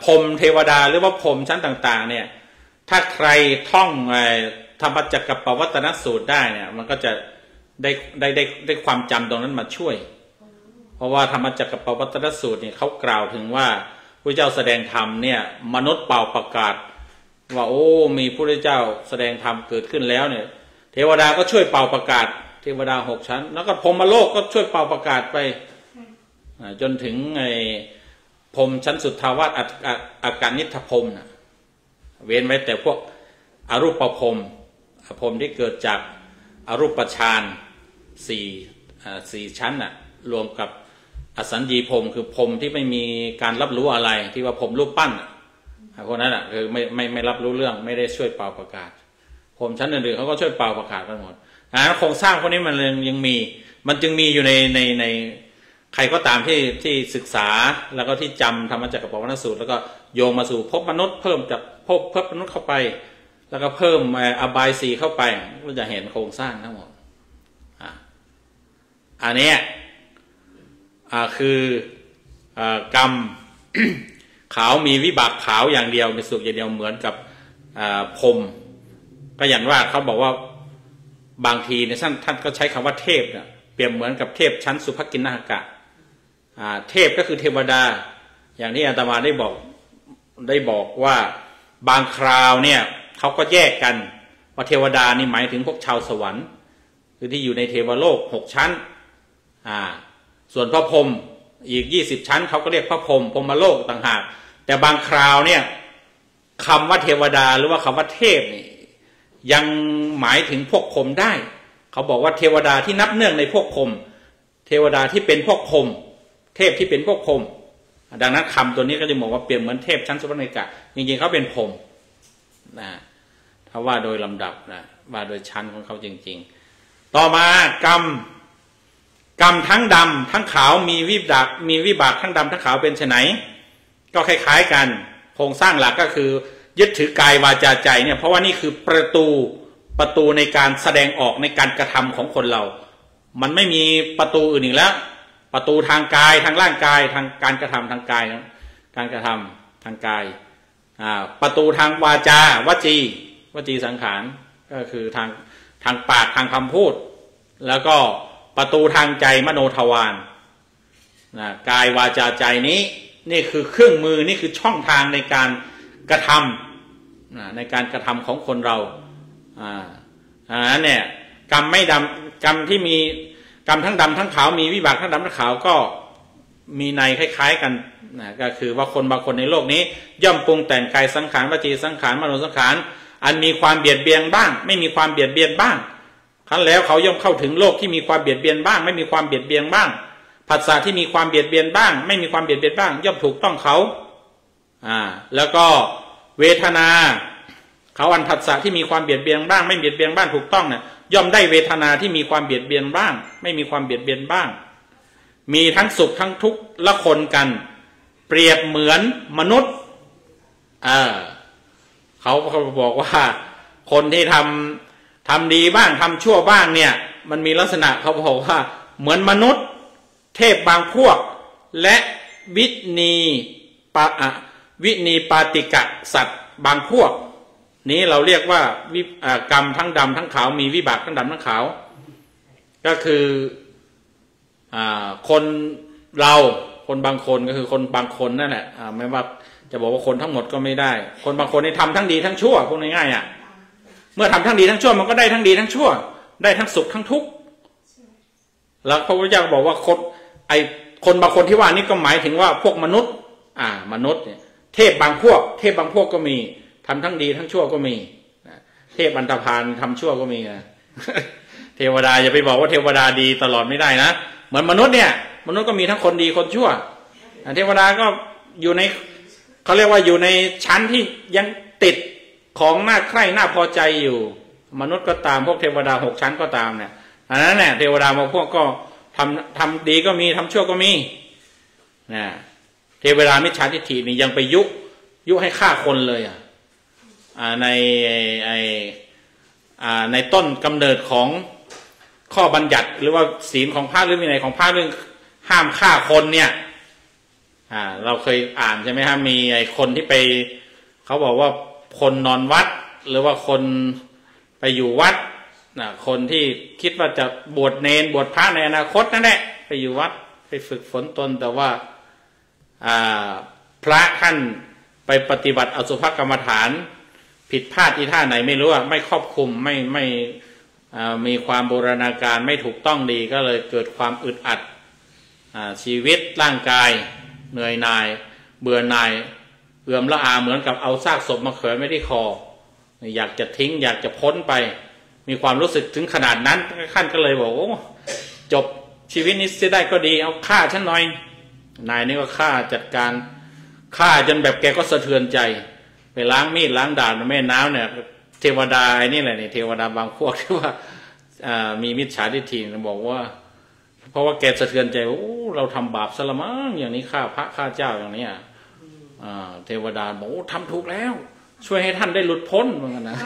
พรหมเทวดาหรือว่าพรหมชั้นต่างๆเนี่ยถ้าใครท่องธรรมจักรปวัตตนสูตรได้เนี่ยมันก็จะได้ความจำตรงนั้นมาช่วยเพราะว่าธรรมจักรปวัตตนสูตรเนี่ยเขากล่าวถึงว่าพระเจ้าแสดงธรรมเนี่ยมนุษย์เป่าประกาศว่าโอ้มีพระเจ้าแสดงธรรมเกิดขึ้นแล้วเนี่ยเทวดาก็ช่วยเป่าประกาศเทวดา6ชั้นแล้วก็พรหมโลกก็ช่วยเป่าประกาศไปจนถึงพรหมชั้นสุทธาวาสอากานิทพรหมนะเว้นไว้แต่พวกอรูปพรหมพรหมที่เกิดจากอรูปฌาน4ชั้นน่ะรวมกับอสัญญีพรหมคือพรหมที่ไม่มีการรับรู้อะไรที่ว่าพรหมรูปปั้นพวกนั้นคือไม่รับรู้เรื่องไม่ได้ช่วยเป่าประกาศพรหมชั้นอื่นๆเขาก็ช่วยเป่าประกาศกันหมดโครงสร้างพวกนี้มันยังมีมันจึงมีอยู่ในใครก็ตามที่ศึกษาแล้วก็ที่จำธรรมจักรปวัตตนสูตรแล้วก็โยงมาสู่ภพมนุษย์เพิ่มจากภพมนุษย์เข้าไปแล้วก็เพิ่มอบาย4เข้าไปก็จะเห็นโครงสร้างทั้งหมดอันนี้คือกรรม ขาวมีวิบากขาวอย่างเดียวในสุขอย่างเดียวเหมือนกับพรหมก็อย่างว่าเขาบอกว่าบางทีเนี่ยท่านก็ใช้คำว่าเทพเนี่ยเปรียบเหมือนกับเทพชั้นสุภกินนหกะเทพก็คือเทวดาอย่างที่อาตมาได้บอกว่าบางคราวเนี่ยเขาก็แยกกันว่าเทวดานี่หมายถึงพวกชาวสวรรค์คือที่อยู่ในเทวโลก6ชั้นส่วนพระพรหม อีก20ชั้นเขาก็เรียกพระพรหมพรหมโลกต่างหากแต่บางคราวเนี่ยคำว่าเทวดาหรือว่าคำว่าเทพนี่ยังหมายถึงพวกพรหมได้เขาบอกว่าเทวดาที่นับเนื่องในพวกพรหมเทวดาที่เป็นพวกพรหมเทพที่เป็นพวกพรหมดังนั้นคำตัวนี้ก็จะบอกว่าเปรียบเหมือนเทพชั้นสุภนิกะจริงๆเขาเป็นพรหมนะถ้าว่าโดยลำดับนะว่าโดยชั้นของเขาจริงๆต่อมากรรมทั้งดำทั้งขาวมีวิบากทั้งดำทั้งขาวเป็นไฉนก็คล้ายๆกันโครงสร้างหลักก็คือยึดถือกายวาจาใจเนี่ยเพราะว่านี่คือประตูในการแสดงออกในการกระทำของคนเรามันไม่มีประตูอื่นอีกแล้วประตูทางกายทางร่างกายทางการกระทำทางกายการกระทำทางกายประตูทางวาจาวจีสังขารก็คือทางปากทางคำพูดแล้วก็ประตูทางใจมโนทวารกายวาจาใจนี่คือเครื่องมือนี่คือช่องทางในการกระทำในการกระทำของคนเรานั้นเนี่ยกรรมไม่ดำกรรมที่มีกรรมทั้งดำทั้งขาวมีวิบากทั้งดำทั้งขาวก็มีในคล้ายๆกันก็คือว่าคนบางคนในโลกนี้ย่อมปรุงแต่งกายสังขารวจีสังขารมโนสังขารอันมีความเบียดเบียนบ้างไม่มีความเบียดเบียนบ้างครั้นแล้วเขาย่อมเข้าถึงโลกที่มีความเบียดเบียนบ้างไม่มีความเบียดเบียนบ้างผัสสะที่มีความเบียดเบียนบ้างไม่มีความเบียดเบียนบ้างย่อมถูกต้องเขาแล้วก็เวทนาเขาอันผัสสะที่มีความเบียดเบียนบ้างไม่เบียดเบียนบ้างถูกต้องเนี่ยย่อมได้เวทนาที่มีความเบียดเบียนบ้างไม่มีความเบียดเบียนบ้างมีทั้งสุขทั้งทุกข์ละคนกันเปรียบเหมือนมนุษย์เขาบอกว่าคนที่ทำดีบ้างทำชั่วบ้างเนี่ยมันมีลักษณะเขาบอกว่าเหมือนมนุษย์เทพบางพวกและวินีปาติกะสัตว์บางพวกนี้เราเรียกว่ากรรมทั้งดำทั้งขาวมีวิบากทั้งดำทั้งขาวก็คือคนบางคนก็คือคนบางคนนั่นแหละไม่ว่าจะบอกว่าคนทั้งหมดก็ไม่ได้คนบางคนนี่ทำทั้งดีทั้งชั่วพูดง่ายๆเมื่อทำทั้งดีทั้งชั่วมันก็ได้ทั้งดีทั้งชั่วได้ทั้งสุขทั้งทุกข์แล้วพระพุทธเจ้าบอกว่าคนบางคนที่ว่านี่ก็หมายถึงว่าพวกมนุษย์มนุษย์เนี่ยเทพบางพวกก็มีทำทั้งดีทั้งชั่วก็มีเทพอันธพาลทำชั่วก็มีนะเทวดาอย่าไปบอกว่าเทวดาดีตลอดไม่ได้นะเหมือนมนุษย์เนี่ยมนุษย์ก็มีทั้งคนดีคนชั่วเทวดาก็อยู่ในเขาเรียกว่าอยู่ในชั้นที่ยังติดของน่าใคร่น่าพอใจอยู่มนุษย์ก็ตามพวกเทวดา6ชั้นก็ตามเนี่ยอันนั้นเนี่ยเทวดาบางพวกก็ทำดีก็มีทำชั่วก็มีนะเทวดามิจฉาทิฏฐินี่ยังไปยุให้ฆ่าคนเลยในต้นกำเนิดของข้อบัญญัติหรือว่าศีลของพระหรือวินัยของพระเรื่องห้ามฆ่าคนเนี่ยเราเคยอ่านใช่ไหมครับมีคนที่ไปเขาบอกว่าคนนอนวัดหรือว่าคนไปอยู่วัดคนที่คิดว่าจะบวชเนรบวชพระในอนาคตนั่นแหละไปอยู่วัดไปฝึกฝนตนแต่ว่าพระท่านไปปฏิบัติอสุภกรรมฐานผิดพลาดอีท่าไหนไม่รู้ไม่ครอบคลุมไม่มีความบูรณาการไม่ถูกต้องดีก็เลยเกิดความอึดอัดชีวิตร่างกายเหนื่อยหน่ายเบื่อหน่ายเอื่อมละอาเหมือนกับเอาซากศพมาเขยไว้ที่คออยากจะทิ้งอยากจะพ้นไปมีความรู้สึกถึงขนาดนั้นขั้นก็เลยบอกโอ้จบชีวิตนี้เสียได้ก็ดีเอาฆ่าฉันหน่อยนายนี่ก็ฆ่าจัดการฆ่าจนแบบแกก็สะเทือนใจไปล้างมีดล้างดาบในแม่น้ำเนี่ยเทวดาไอ้นี่แหละเนี่ยเทวดาบางพวกที่ว่ามีมิจฉาทิฏฐิบอกว่าเพราะว่าแกสะเทือนใจว่าเราทำบาปซะละมั้งอย่างนี้ฆ่าพระฆ่าเจ้าอย่างนี้เทวดาบอกทำถูกแล้วช่วยให้ท่านได้หลุดพ้นเหมือนกันนะ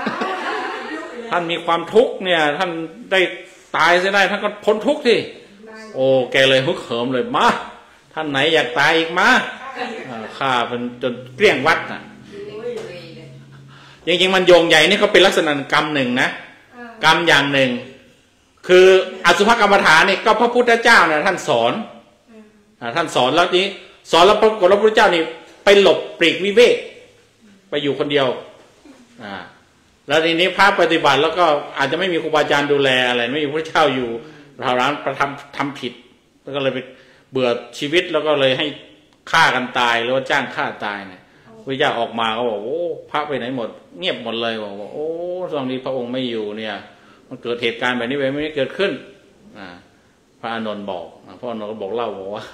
ท่านมีความทุกข์เนี่ยท่านได้ตายเสียได้ท่านก็พ้นทุกข์ที่โอ้แกเลยฮึกเหิมเลยมาท่านไหนอยากตายอีกมาฆ่าเป็นจนเกลี้ยงวัดน่ะจริงๆมันโยงใหญ่นี่ก็เป็นลักษณะกรรมหนึ่งนะกรรมอย่างหนึ่งคืออสุภกรรมฐานนี่ก็พระพุทธเจ้าเนี่ยท่านสอนแล้วนี้สอนแล้วปรากฏพระพุทธเจ้านี่ไปหลบปลีกวิเวกไปอยู่คนเดียวแล้วทีนี้พระปฏิบัติแล้วก็อาจจะไม่มีครูบาอาจารย์ดูแลอะไรไม่มีพระเจ้าอยู่เราร้านประทำผิดแล้วก็เลยไป เบื่อชีวิตแล้วก็เลยให้ฆ่ากันตายหรือว่าจ้างฆ่าตายเนี่ยพระเจ้าออกมาเขาบอกโอ้พระไปไหนหมดเงียบหมดเลยบอกว่าโอ้ตอนนี้พระองค์ไม่อยู่เนี่ยมันเกิดเหตุการณ์แบบนี้ไปไม่ได้เกิดขึ้นพระอานนท์บอกพระอานนท์ก็บอกเล่าบอกว่า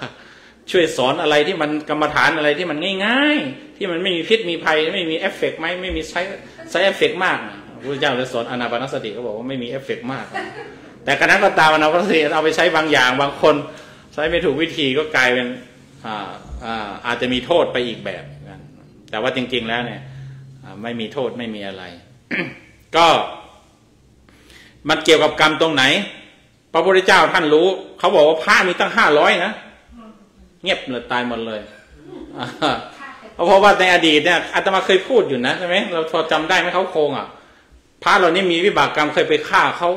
ช่วยสอนอะไรที่มันกรรมฐานอะไรที่มันง่ายๆที่มันไม่มีพิษมีภัยไม่มีเอฟเฟกต์ไหมไม่มีไซเอฟเฟกต์มากพระเจ้าเลยสอนอานาปานสติเขาบอกว่าไม่มีเอฟเฟกต์มากแต่ขณะก็ตามอานาปานสติเอาไปใช้บางอย่างบางคนใช้ไม่ถูกวิธีก็กลายเป็นอาจจะมีโทษไปอีกแบบแต่ว่าจริงๆแล้วเนี่ยไม่มีโทษไม่มีอะไร ก็มันเกี่ยวกับกรรมตรงไหนพระพุทธเจ้าท่านรู้เขาบอกว่าพระมีตั้ง500นะเงียบเลยตายหมดเลยเพราะว่าในอดีตเนี่ยอาตมาเคยพูดอยู่นะใช่ไหมเราพอจำได้ไหมเขาโคงพระเหล่านี้มีวิบากกรรมเคยไปฆ่าเขา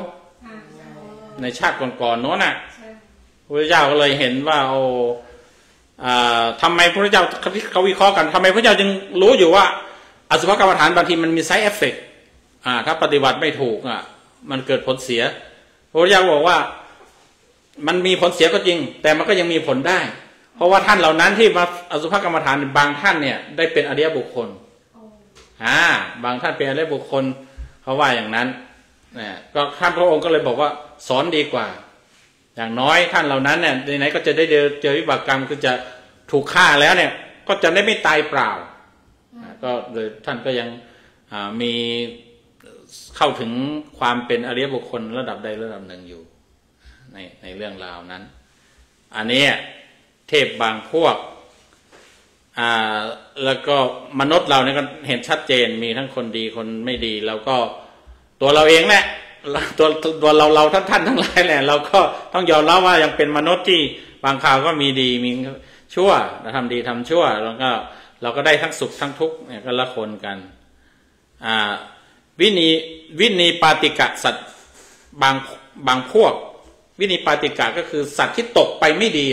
ในชาติก่อนๆโน้นน่ะพระพุทธเจ้าก็เลยเห็นว่าทำไมพระพุทธเจ้าเขาวิเคราะห์กันทำไมพระเจ้าจึงรู้อยู่ว่าอสุภกรรมฐานบางทีมันมีไซด์เอฟเฟกต์ถ้าปฏิบัติไม่ถูกมันเกิดผลเสียพระพุทธเจ้าบอกว่ามันมีผลเสียก็จริงแต่มันก็ยังมีผลได้เพราะว่าท่านเหล่านั้นที่มาอสุภกรรมฐานบางท่านเนี่ยได้เป็นอริยบุคคลบางท่านเป็นอริยบุคคลเขาว่าอย่างนั้นก็ท่านพระองค์ก็เลยบอกว่าสอนดีกว่าอย่างน้อยท่านเหล่านั้นเนี่ยไหนๆก็จะได้เจอวิบากกรรมคือจะถูกฆ่าแล้วเนี่ยก็จะได้ไม่ตายเปล่าก็เลยท่านก็ยังมีเข้าถึงความเป็นอริยบุคคลระดับใดระดับหนึ่งอยู่ในเรื่องราวนั้นอันนี้เทพบางพวกแล้วก็มนุษย์เราเนี่ยก็เห็นชัดเจนมีทั้งคนดีคนไม่ดีแล้วก็ตัวเราเองแหละตัวเราท่านทั้งหลายแหละเราก็ต้องยอมรับว่ายังเป็นมนุษย์ที่บางคราวก็มีดีมีชั่วทำดีทำชั่วแล้วก็เราก็ได้ทั้งสุขทั้งทุกข์เนี่ยก็ละคนกันวินีปาติกะสัตว์บางพวกวินีปาติกะก็คือสัตว์ที่ตกไปไม่ดี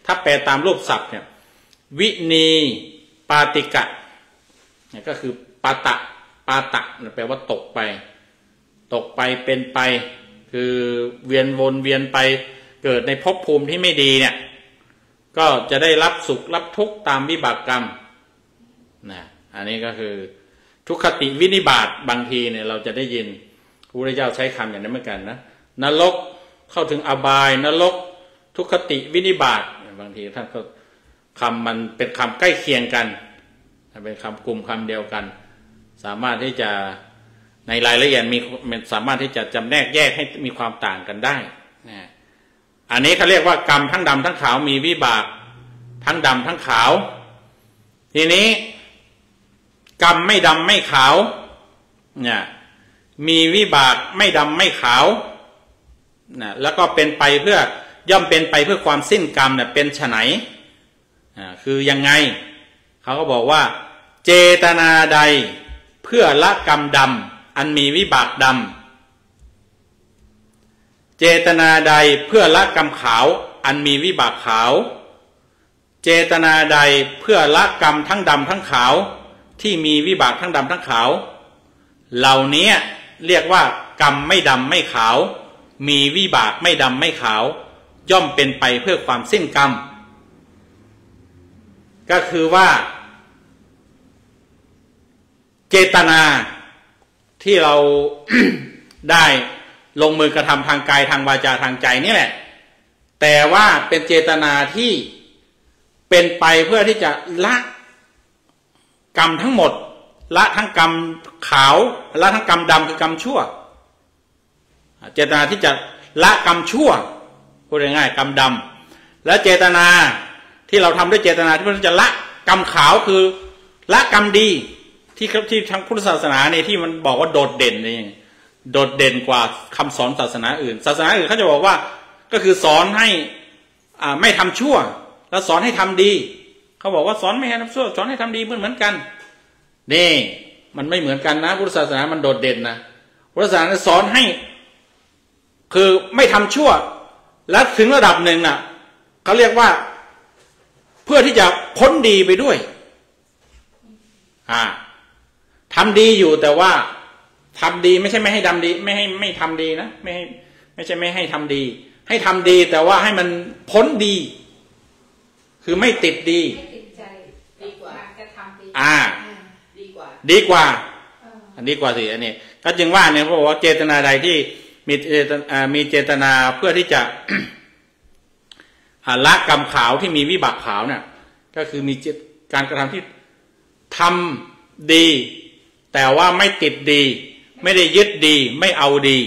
ถ้าแปลตามรูปศัพท์เนี่ยวินีปาติกะเนี่ยก็คือปาตะแปลว่าตกไปเป็นไปคือเวียนวนเวียนไปเกิดในภพภูมิที่ไม่ดีเนี่ยก็จะได้รับสุขรับทุกข์ตามวิบากกรรมอันนี้ก็คือทุกขติวินิบาตบางทีเนี่ยเราจะได้ยินพระพุทธเจ้าใช้คำอย่างนั้นเหมือนกันนะนรกเข้าถึงอบายนรกทุกขติวินิบาตบางทีท่านก็คำมันเป็นคำใกล้เคียงกันเป็นคำกลุ่มคำเดียวกันสามารถที่จะในรายละเอียดมันสามารถที่จะจำแนกแยกให้มีความต่างกันได้อันนี้เขาเรียกว่ากรรมทั้งดำทั้งขาวมีวิบากทั้งดำทั้งขาวทีนี้กรรมไม่ดำไม่ขาวเนี่ยมีวิบากไม่ดำไม่ขาวแล้วก็เป็นไปเพื่อย่อมเป็นไปเพื่อความสิ้นกรรมเนี่ยเป็นไฉนคือยังไงเขาก็บอกว่าเจตนาใดเพื่อละกรรมดำอันมีวิบากดำเจตนาใดเพื่อละกรรมขาวอันมีวิบากขาวเจตนาใดเพื่อละกรรมทั้งดำทั้งขาวที่มีวิบากทั้งดำทั้งขาวเหล่านี้เรียกว่ากรรมไม่ดำไม่ขาวมีวิบากไม่ดำไม่ขาวย่อมเป็นไปเพื่อความสิ้นกรรมก็คือว่าเจตนาที่เรา ได้ลงมือกระทำทางกายทางวาจาทางใจนี่แหละแต่ว่าเป็นเจตนาที่เป็นไปเพื่อที่จะละกรรมทั้งหมดละทั้งกรรมขาวละทั้งกรรมดำคือกรรมชั่วเจตนาที่จะละกรรมชั่วพูดง่ายๆกรรมดำและเจตนาที่เราทำด้วยเจตนาที่มันจะละกรรมขาวคือละกรรมดีที่ทางพุทธศาสนาเนี่ยที่มันบอกว่าโดดเด่นนี่โดดเด่นกว่าคำสอนศาสนาอื่นศาสนาอื่นเขาจะบอกว่าก็คือสอนให้ไม่ทำชั่วแล้วสอนให้ทำดีเขาบอกว่าสอนไม่ให้ทำชั่วสอนให้ทำดีเหมือนกันนี่มันไม่เหมือนกันนะพุทธศาสนามันโดดเด่นนะพุทธศาสนาสอนให้คือไม่ทำชั่วและถึงระดับหนึ่งน่ะเขาเรียกว่าเพื่อที่จะพ้นดีไปด้วยทำดีอยู่แต่ว่าทำดีไม่ใช่ไม่ให้ทำดีไม่ทำดีนะไม่ใช่ไม่ให้ทำดีให้ทำดีแต่ว่าให้มันพ้นดี คือไม่ติดดี ไม่ติดใจดีกว่าจะทำดีดีกว่าอันดีกว่าสิอันนี้ก็จึงว่าเนี่ยเขาบอกว่าเจตนาใดที่มีเจตนาเพื่อที่จะ ละกรรมขาวที่มีวิบากขาวเนี่ยก็คือมีการกระทำที่ทำดีแต่ว่าไม่ติดดีไม่ได้ยึดดีไม่เอาดี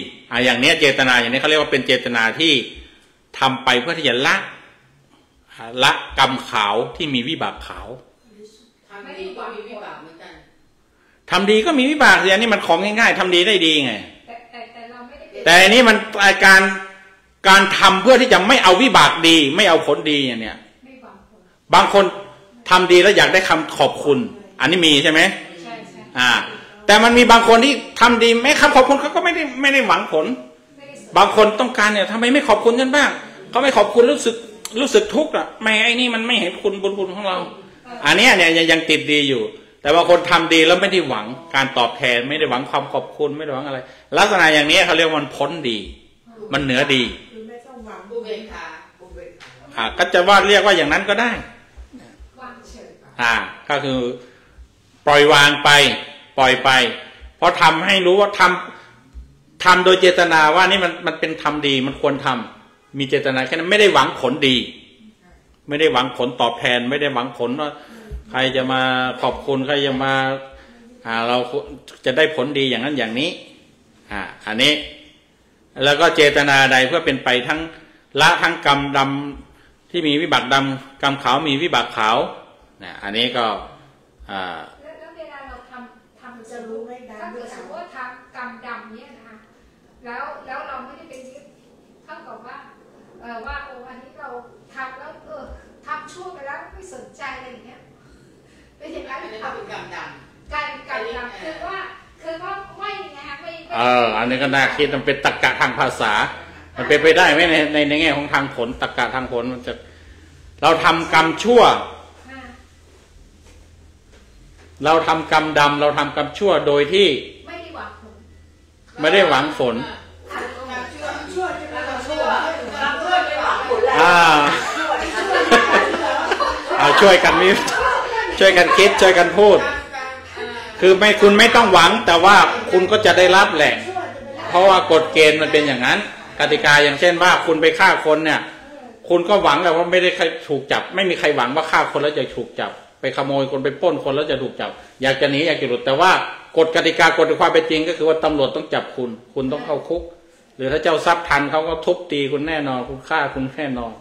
อย่างนี้เจตนาอย่างนี้เขาเรียกว่าเป็นเจตนาที่ทำไปเพื่อที่จะละกรรมขาวที่มีวิบากขาวทำดีก็มีวิบากเหมือนกันทำดีก็มีวิบากอย่างนี้มันของง่ายๆทำดีได้ดีไงแต่เราไม่ได้แต่อันนี้มันการทำเพื่อที่จะไม่เอาวิบากดีไม่เอาผลดีอย่างเนี้ยบางคนทำดีแล้วอยากได้คำขอบคุณอันนี้มีใช่ไหมใช่แต่มันมีบางคนที่ทำดีแม้คำขอบคุณเขาก็ไม่ได้หวังผลบางคนต้องการเนี่ยทำไมไม่ขอบคุณกันบ้างเขาไม่ขอบคุณรู้สึกทุกข์อ่ะไม่ไอ้นี่มันไม่เห็นคุณบุญคุณของเราอันนี้เนี่ยยังติดดีอยู่แต่บางคนทำดีแล้วไม่ได้หวังการตอบแทนไม่ได้หวังความขอบคุณไม่ได้หวังอะไรลักษณะอย่างนี้เขาเรียกมันพ้นดีมันเหนือดีก็จะว่าเรียกว่าอย่างนั้นก็ได้ก็คือปล่อยวางไปปล่อยไปเพราะทำให้รู้ว่าทำโดยเจตนาว่านี่มันเป็นทำดีมันควรทำมีเจตนาแค่นั้นไม่ได้หวังผลดีไม่ได้หวังผลตอบแทนไม่ได้หวังผลว่าใครจะมาขอบคุณใครจะมาเราจะได้ผลดีอย่างนั้นอย่างนี้อันนี้แล้วก็เจตนาใดเพื่อเป็นไปทั้งละทั้งกรรมดำที่มีวิบากดำกรรมขาวมีวิบากขาวอันนี้ก็แล้วเวลาเราทำจะรู้ไม่ได้ถ้าเกิดสมมติว่าทำกรรมดำเนี่ยนะคะแล้วเราไม่ได้เป็นเท่ากับว่าว่าโอ้อันนี้เราทำแล้วทำชั่วไปแล้วไม่สนใจอะไรอย่างเงี้ยเป็นอย่างนั้นทำเป็นกรรมดำการกรรมดำคือว่าไม่นะคะไม่อันนี้ก็น่าคิดมันเป็นตรรกะทางภาษามันเป็นไปได้ไหมในแง่ของทางผลตรรกะทางผลมันจะเราทำกรรมชั่วเราทำกรรมดำเราทำกรรมชั่วโดยที่ไม่ได้หวังผลช่วยกันคิดช่วยกันพูดคือคุณไม่ต้องหวังแต่ว่าคุณก็จะได้รับแหละเพราะว่ากฎเกณฑ์มันเป็นอย่างนั้นกติกาอย่างเช่นว่าคุณไปฆ่าคนเนี่ยคุณก็หวังแหละว่าไม่ได้ใครถูกจับไม่มีใครหวังว่าฆ่าคนแล้วจะถูกจับไปขโมยคนไปปล้นคนแล้วจะถูกจับอยากจะหนีอยากจะหลุดแต่ว่ากฎกติกากฎความเป็นจริงก็คือว่าตำรวจต้องจับคุณต้องเข้าคุกหรือถ้าเจ้าทรัพย์ทันเขาก็ทุบตีคุณแน่นอนคุณฆ่าคุณแน่นอน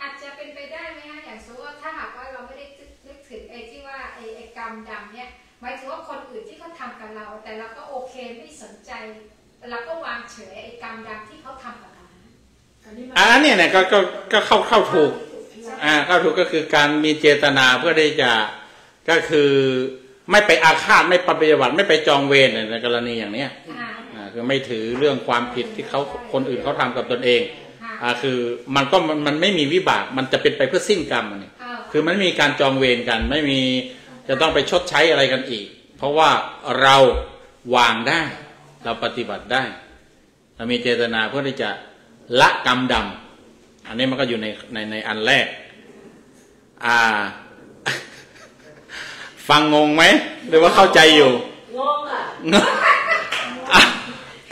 อาจจะเป็นไปได้ไหมคะอย่างสมมติว่าถ้าหากว่าเราไม่ได้นึกถึงไอ้ที่ว่าไอ้กรรมดำเนี่ยหมายถึงว่าคนอื่นที่เขาทำกับเราแต่เราก็โอเคไม่สนใจเราก็วางเฉยไอ้กรรมดำที่เขาทำกับเราอันนี้เนี่ยก็เข้าถูกเข้าถูกก็คือการมีเจตนาเพื่อที่จะก็คือไม่ไปอาฆาตไม่ปฏิบัติไม่ไปจองเวรในกรณีอย่างนี้คือไม่ถือเรื่องความผิดที่คนอื่นเขาทำกับตนเองคือมันไม่มีวิบากมันจะเป็นไปเพื่อสิ้นกรรมนี่คือมันไม่มีการจองเวรกันไม่มีจะต้องไปชดใช้อะไรกันอีกเพราะว่าเราวางได้เราปฏิบัติได้เรามีเจตนาเพื่อที่จะละกรรมดำอันนี้มันก็อยู่ในอันแรกฟังงงไหมหรือว่าเข้าใจอยู่งง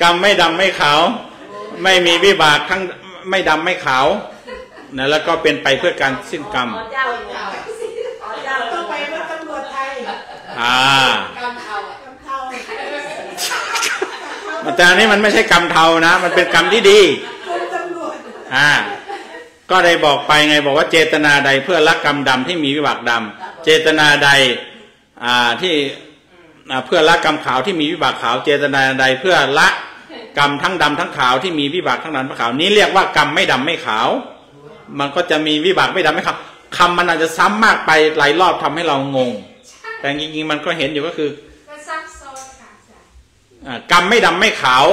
กรรมไม่ดำไม่ขาวไม่มีวิบากทั้งไม่ดำไม่ขาวนะแล้วก็เป็นไปเพื่อการสิ้นกรรมต้องไปว่าตำรวจไทยกรรมเทาแต่อันนี้มันไม่ใช่กรรมเทานะมันเป็นกรรมที่ดีก็ได้บอกไปไงบอกว่าเจตนาใดเพื่อละกรรมดำที่มีวิบากดำเจตนาใดที่เพื่อละกรรมขาวที่มีวิบากขาวเจตนาใดเพื่อละกรรมทั้งดำทั้งขาวที่มีวิบากทั้งดำทั้งขาวนี้เรียกว่ากรรมไม่ดำไม่ขาวมันก็จะมีวิบากไม่ดำไม่ขาวคำมันอาจจะซ้ำมากไปหลายรอบทำให้เรางงแต่จริงๆมันก็เห็นอยู่ก็คือกรรมไม่ดำไม่ขาว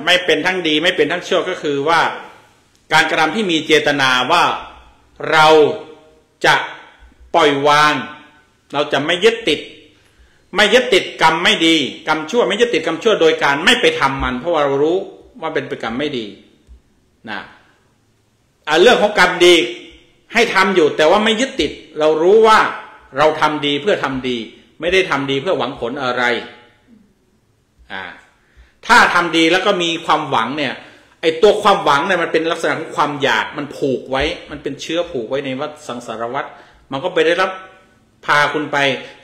ไม่เป็นทั้งดีไม่เป็นทั้งชั่วก็คือว่าการกระทำที่มีเจตนาว่าเราจะปล่อยวางเราจะไม่ยึดติดกรรมไม่ดีกรรมชั่วไม่ยึดติดกรรมชั่วโดยการไม่ไปทำมันเพราะว่าเรารู้ว่าเป็นกรรมไม่ดีนะเรื่องของกรรมดี ให้ทำอยู่แต่ว่าไม่ยึดติดเรารู้ว่าเราทำดีเพื่อทำดีไม่ได้ทำดีเพื่อหวังผลอะไรถ้าทำดีแล้วก็มีความหวังเนี่ยไอตัวความหวังเนี่ยมันเป็นลักษณะของความอยากมันผูกไว้มันเป็นเชื้อผูกไว้ในวัฏสังสารวัฏมันก็ไปได้รับพาคุณไป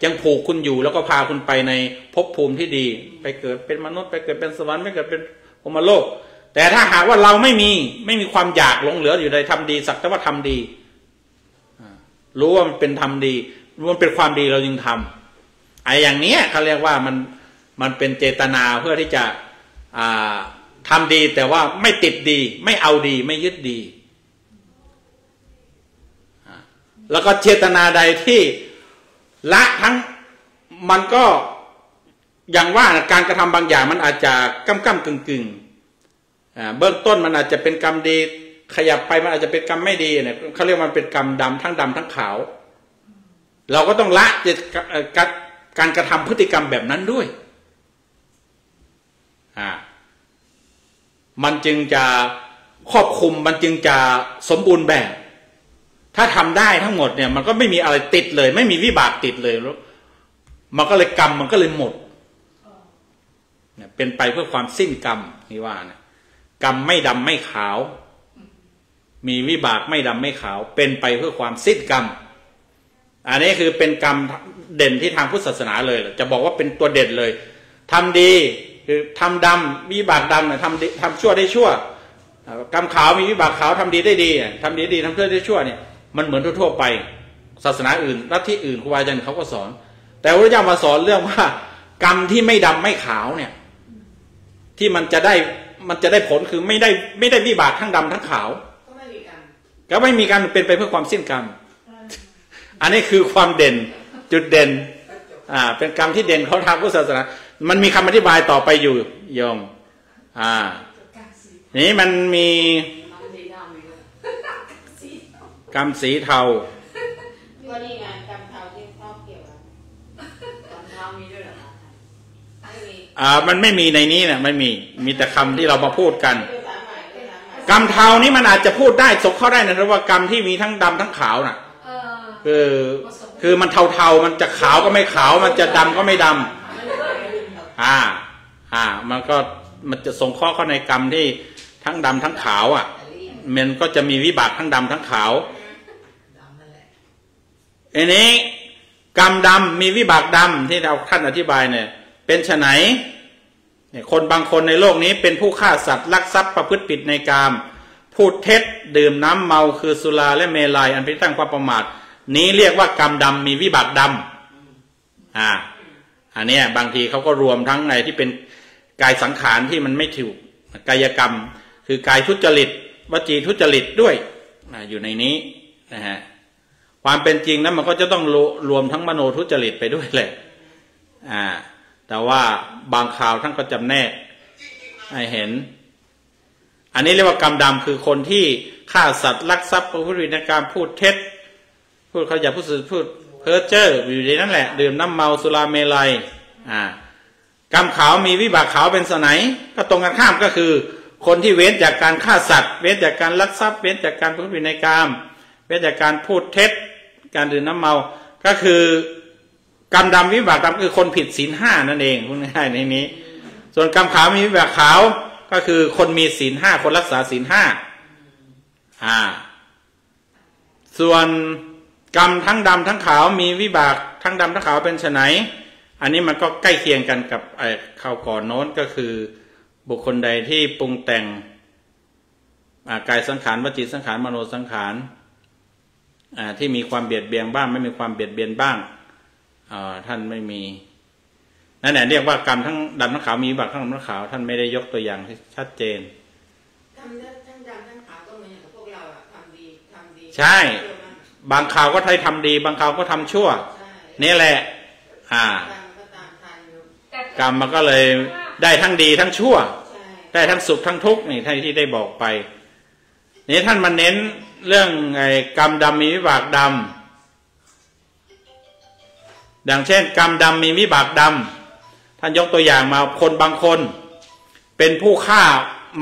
ยังผูกคุณอยู่แล้วก็พาคุณไปในภพภูมิที่ดีไปเกิดเป็นมนุษย์ไปเกิดเป็นสวรรค์ไปเกิดเป็นพรหมโลกแต่ถ้าหากว่าเราไม่มีความอยากหลงเหลืออยู่ในทำดีสักแต่ว่าทำดีรู้ว่ามันเป็นทำดีรู้ว่ามันเป็นความดีเราจึงทำไอ้อย่างนี้เขาเรียกว่ามันเป็นเจตนาเพื่อที่จะทำดีแต่ว่าไม่ติดดีไม่เอาดีไม่ยึดดีแล้วก็เจตนาใดที่ละทั้งมันก็อย่างว่าการกระทำบางอย่างมันอาจจะก้ำกึ่งเบื้องต้นมันอาจจะเป็นกรรมดีขยับไปมันอาจจะเป็นกรรมไม่ดีเนี่ยเขาเรียกมันเป็นกรรมดำทั้งขาวเราก็ต้องละการกระทำพฤติกรรมแบบนั้นด้วยมันจึงจะครอบคลุมมันจึงจะสมบูรณ์แบบถ้าทำได้ทั้งหมดเนี่ยมันก็ไม่มีอะไรติดเลยไม่มีวิบากติดเลยมันก็เลยกรรมมันก็เลยหมดเนี่ยเป็นไปเพื่อความสิ้นกรรมนี่ว่าเนี่ยกรรมไม่ดำไม่ขาวมีวิบากไม่ดำไม่ขาวเป็นไปเพื่อความสิ้นกรรมอันนี้คือเป็นกรรมเด่นที่ทางพุทธศาสนาเลยจะบอกว่าเป็นตัวเด่นเลยทำดีคือทำดำวิบากดำเนี่ยทำชั่วได้ชั่วกรรมขาวมีวิบากขาวทำดีได้ดีทำดีได้ดีทำชั่วได้ชั่วเนี่ยมันเหมือนทั่วไปศาสนาอื่นลัทธิอื่นครูบาอาจารย์เขาก็สอนแต่พระพุทธเจ้ามาสอนเรื่องว่ากรรมที่ไม่ดำไม่ขาวเนี่ยที่มันจะได้ผลคือไม่ได้วิบากทั้งดำทั้งขาวก็ไม่มีการเป็นไปเพื่อความสิ้นกรรมอันนี้คือความเด่นจุดเด่นเป็นกรรมที่เด่นของทางพุทธศาสนามันมีคำอธิบายต่อไปอยู่โยมนี้มันมีกรรมสีเทาก็นี่ไงกรรมเทาที่ชอบเกี่ยวกับกรรมเทามีด้วยเหรอคะมันไม่มีในนี้เนี่ยไม่มีแต่คำที่เรามาพูดกันกรรมเทานี้มันอาจจะพูดได้สกเข้าได้นะว่ากรรมที่มีทั้งดำทั้งขาวน่ะคือมันเทามันจะขาวก็ไม่ขาวมันจะดำก็ไม่ดำมันจะส่งข้อเข้าในกรรมที่ทั้งดำทั้งขาวมันก็จะมีวิบากทั้งดำทั้งขาวอันนี้กรรมดำมีวิบากดำที่เราท่านอธิบายเนี่ยเป็นไฉนคนบางคนในโลกนี้เป็นผู้ฆ่าสัตว์ลักทรัพย์ประพฤติผิดในกามพูดเท็จดื่มน้ำเมาคือสุราและเมลัยอันเป็นตั้งความประมาทนี้เรียกว่ากรรมดำมีวิบากดำอันนี้บางทีเขาก็รวมทั้งในที่เป็นกายสังขารที่มันไม่ถูกกายกรรมคือกายทุจริตวจีทุจริตด้วยอยู่ในนี้นะฮะความเป็นจริงนั้นมันก็จะต้องรวมทั้งมโนทุจริตไปด้วยแหละแต่ว่าบางข่าวท่านก็จำแนกให้เห็นอันนี้เรียกว่ากรรมดำคือคนที่ฆ่าสัตว์ลักทรัพย์ประพฤติผิดในกามพูดเท็จพูดเขาอย่าพูดเพ้อเจ้ออยู่ในนั้นแหละดื่มน้ำเมาสุราเมลัยกรรมขาวมีวิบากขาวเป็นไฉนก็ตรงกันข้ามก็คือคนที่เว้นจากการฆ่าสัตว์เว้นจากการลักทรัพย์เว้นจากการประพฤติผิดในกามเว้นจากการพูดเท็จการดื่มน้ำเมาก็คือกรรมดำวิบากดำคือคนผิดศีลห้านั่นเองพูดง่ายๆในนี้ส่วนกรรมขาวมีวิบากขาวก็คือคนมีศีลห้าคนรักษาศีลห้าส่วนกรรมทั้งดำทั้งขาวมีวิบากทั้งดำทั้งขาวเป็นไฉนอันนี้มันก็ใกล้เคียงกันกับข่าวก่อนโน้นก็คือบุคคลใดที่ปรุงแต่งกายสังขารวจีสังขารมโนสังขารที่มีความเบียดเบียนบ้างไม่มีความเบียดเบียนบ้างท่านไม่มีนั่นแหละเรียกว่ากรรมทั้งดำทั้งขาวมีวิบากทั้งดำทั้งขาวท่านไม่ได้ยกตัวอย่างที่ชัดเจนกรรมทั้งดำทั้งขาวก็เหมือนกับพวกเราทำดีใช่บางข่าวก็ทำดีบางข่าวก็ทำชั่วนี่แหละกรรมมันก็เลยได้ทั้งดีทั้งชั่วได้ทั้งสุขทั้งทุกข์นี่ที่ได้บอกไปนี่ท่านมาเน้นเรื่องกรรมดำมีวิบากดำดังเช่นกรรมดำมีวิบากดำท่านยกตัวอย่างมาคนบางคนเป็นผู้ฆ่า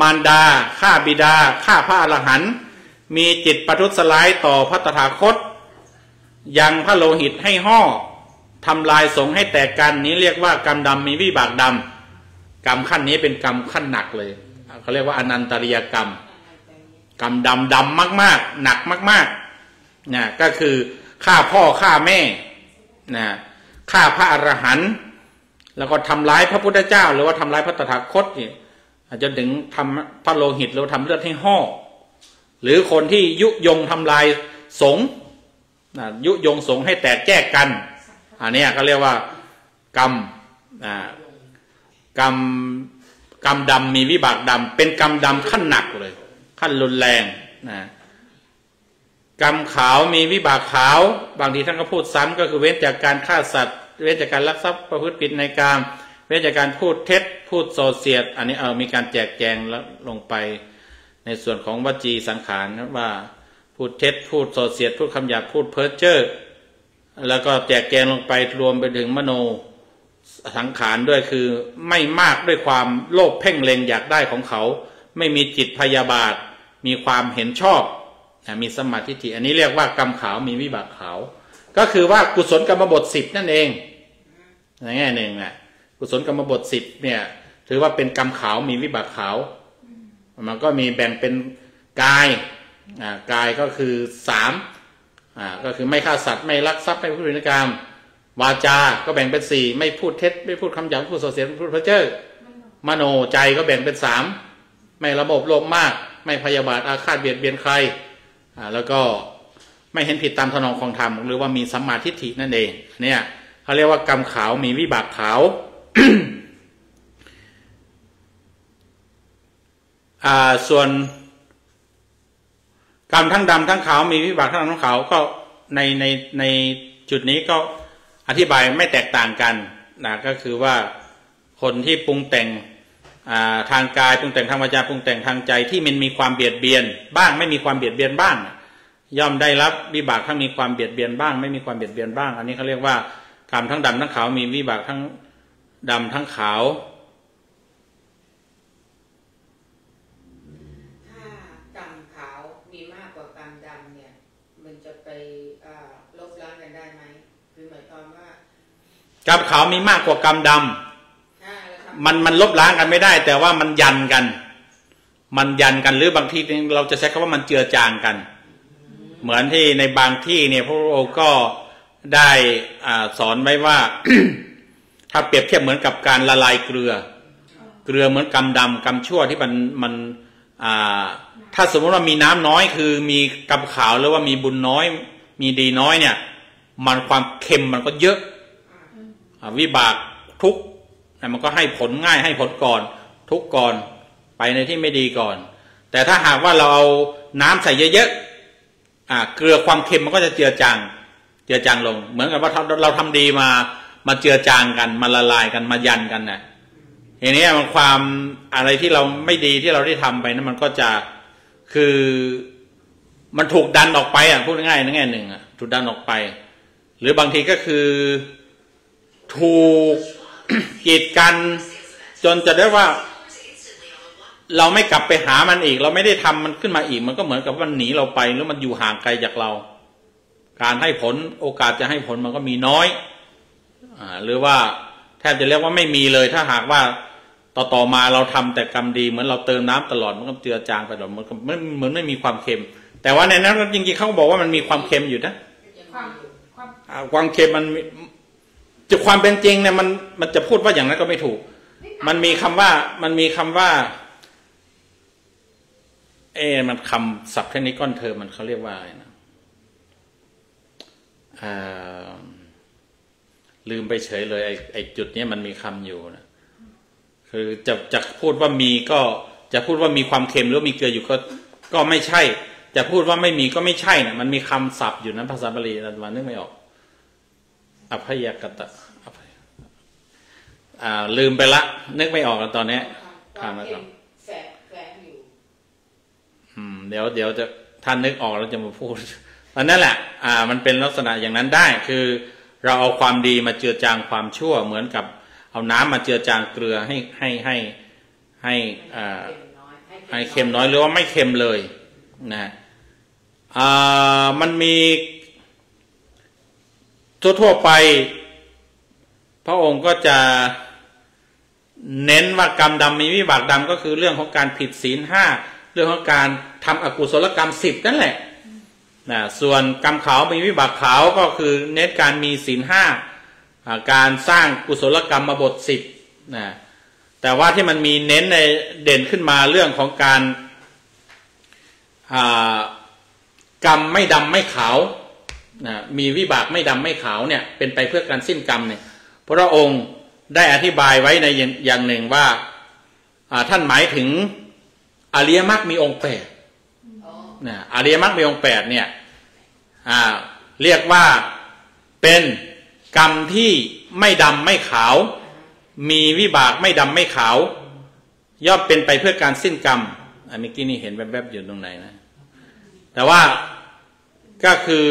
มารดาฆ่าบิดาฆ่าพระอรหันต์ มีจิตประทุษร้ายต่อพระตถาคตยังพระโลหิตให้ห่อทำลายสงฆ์ให้แตกกันนี้เรียกว่ากรรมดำมีวิบากดำกรรมขั้นนี้เป็นกรรมขั้นหนักเลยเขาเรียกว่าอนันตริยกรรมกรรมดำมากๆหนักมากๆนะก็คือฆ่าพ่อฆ่าแม่นะฆ่าพระอรหันต์แล้วก็ทำร้ายพระพุทธเจ้าหรือว่าทำร้ายพระตถาคตนี่อาจจะถึงทำพระโลหิตหรือทำเลือดให้ห่อหรือคนที่ยุยงทำลายสงฆ์ยุยงสงฆ์ให้แตกแยกกันอันนี้เขาเรียกว่ากรรมกรรมดำมีวิบากดำเป็นกรรมดำขั้นหนักเลยขั้นรุนแรงนะกรรมขาวมีวิบากขาวบางทีท่านก็พูดซ้ำก็คือเว้นจากการฆ่าสัตว์เว้นจากการลักทรัพย์ประพฤติผิดในกามเว้นจากการพูดเท็จพูดโส่เสียดอันนี้มีการแจกแจงแล้วลงไปในส่วนของวจีสังขารว่าพูดเท็จพูดโส่เสียดพูดคำหยาบพูดเพ้อเจ้อแล้วก็แจกแจงลงไปรวมไปถึงมโนสังขารด้วยคือไม่มากด้วยความโลภเพ่งเล็งอยากได้ของเขาไม่มีจิตพยาบาทมีความเห็นชอบมีสัมมาทิฏฐิอันนี้เรียกว่ากรรมขาวมีวิบากขาวก็คือว่ากุศลกรรมบท10นั่นเองในแง่หนึ่งกุศลกรรมบท10เนี่ยถือว่าเป็นกรรมขาวมีวิบากขาวมันก็มีแบ่งเป็นกายกายก็คือ3ก็คือไม่ฆ่าสัตว์ไม่ลักทรัพย์ไม่พูดผิดในกามวาจาก็แบ่งเป็น4ไม่พูดเท็จไม่พูดคำหยาบพูดโส่เสียดพูดเพ้อเจ้อมโนใจก็แบ่งเป็น3ไม่ระบบโลภมากไม่พยาบาทอาฆาตเบียดเบียนใครแล้วก็ไม่เห็นผิดตามทนองของธรรมหรือว่ามีสัมมาทิฏฐินั่นเองเนี่ยเขาเรียกว่ากรรมขาวมีวิบากขาว ส่วนกรรมทั้งดำทั้งขาวมีวิบากทั้งดำทั้งขาวก็ในจุดนี้ก็อธิบายไม่แตกต่างกันนะก็คือว่าคนที่ปรุงแต่งทางกายปรุงแต่งทางวาจาปรุงแต่งทางใจที่มันมีความเบียดเบียนบ้างไม่มีความเบียดเบียนบ้างย่อมได้รับวิบากทั้งมีความเบียดเบียนบ้างไม่มีความเบียดเบียนบ้างอันนี้เขาเรียกว่ากรรมทั้งดำทั้งขาวมีวิบากทั้งดำทั้งขาวถ้ากรรมขาวมีมากกว่ากรรมดำเนี่ยมันจะไปลบล้างกันได้ไหมคือหมายความว่ากรรมขาวมีมากกว่ากรรมดำมันลบล้างกันไม่ได้แต่ว่ามันยันกันหรือบางทีเราจะใช้คำว่ามันเจือจางกันเหมือนที่ในบางที่เนี่ยพระองค์ก็ได้สอนไว้ว่า ถ้าเปรียบเทียบเหมือนกับการละลายเกลือเหมือนกรรมดำกรรมชั่วที่มันถ้าสมมติว่ามีน้ำน้อยคือมีกรรมขาวหรือว่ามีบุญน้อยมีดีน้อยเนี่ยมันความเค็มมันก็เยอะวิบากทุกข์มันก็ให้ผลง่ายให้ผลก่อนทุกข์ก่อนไปในที่ไม่ดีก่อนแต่ถ้าหากว่าเราเอาน้ำใส่เยอะๆเกลือความเค็มมันก็จะเจือจางลงเหมือนกับว่าเราทำดีมาเจือจางกันมาละลายกันมายันกันนะทีนี้มันความอะไรที่เราไม่ดีที่เราได้ทำไปนั้นมันก็จะคือมันถูกดันออกไปพูดง่ายๆในแง่หนึ่งถูกดันออกไปหรือบางทีก็คือถูกกีดกันจนจะได้ว่าเราไม่กลับไปหามันอีกเราไม่ได้ทำมันขึ้นมาอีกมันก็เหมือนกับมันหนีเราไปแล้วมันอยู่ห่างไกลจากเราการให้ผลโอกาสจะให้ผลมันก็มีน้อยหรือว่าแทบจะเรียกว่าไม่มีเลยถ้าหากว่าต่อมาเราทำแต่กรรมดีเหมือนเราเติมน้ำตลอดมันก็เจือจางไปตลอดมันเหมือนไม่มีความเค็มแต่ว่าในนั้นจริงๆเขาบอกว่ามันมีความเค็มอยู่นะความเค็มมันจะความเป็นจริงเนี่ยมันจะพูดว่าอย่างนั้นก็ไม่ถูกมันมีคำว่ามันคำศัพท์เทคนิคเทอมมันเขาเรียกว่าอะไรนะลืมไปเฉยเลยไอ้จุดนี้มันมีคำอยู่นะคือจะพูดว่ามีก็จะพูดว่ามีความเค็มหรือมีเกลืออยู่ก็ไม่ใช่จะพูดว่าไม่มีก็ไม่ใช่นะมันมีคำศัพท์อยู่นั้นภาษาบาลีอาตมานึกไม่ออกอภัยกตะลืมไปละนึกไม่ออกแล้วตอนนี้ความเค็มแฝงอยู่เดี๋ยวจะท่านนึกออกแล้วจะมาพูดตอนนั้นแหละมันเป็นลักษณะอย่างนั้นได้คือเราเอาความดีมาเจือจางความชั่วเหมือนกับเอาน้ำมาเจือจางเกลือให้เค็มน้อยหรือว่าไม่เค็มเลยนะ มันมีทั่วไปพระองค์ก็จะเน้นว่ากรรมดำมีวิบากดำก็คือเรื่องของการผิดศีลห้าเรื่องของการทำอกุศลกรรม10นั่นแหละนะส่วนกรรมขาวมีวิบากขาวก็คือเน้นการมีศีลห้าการสร้างกุศลกรรมบท10นะแต่ว่าที่มันมีเน้นในเด่นขึ้นมาเรื่องของการกรรมไม่ดำไม่ขาวนะมีวิบากไม่ดำไม่ขาวเนี่ยเป็นไปเพื่อการสิ้นกรรมเนี่ยพระองค์ได้อธิบายไว้ในอย่างหนึ่งว่าท่านหมายถึงอริยมรรคมีองค์8นะอริยมรรคมีองค์8เนี่ยเรียกว่าเป็นกรรมที่ไม่ดำไม่ขาวมีวิบากไม่ดำไม่ขาวย่อมเป็นไปเพื่อการสิ้นกรรมเมื่อกี้นี่เห็นแวบๆอยู่ตรงไหนนะแต่ว่าก็คือ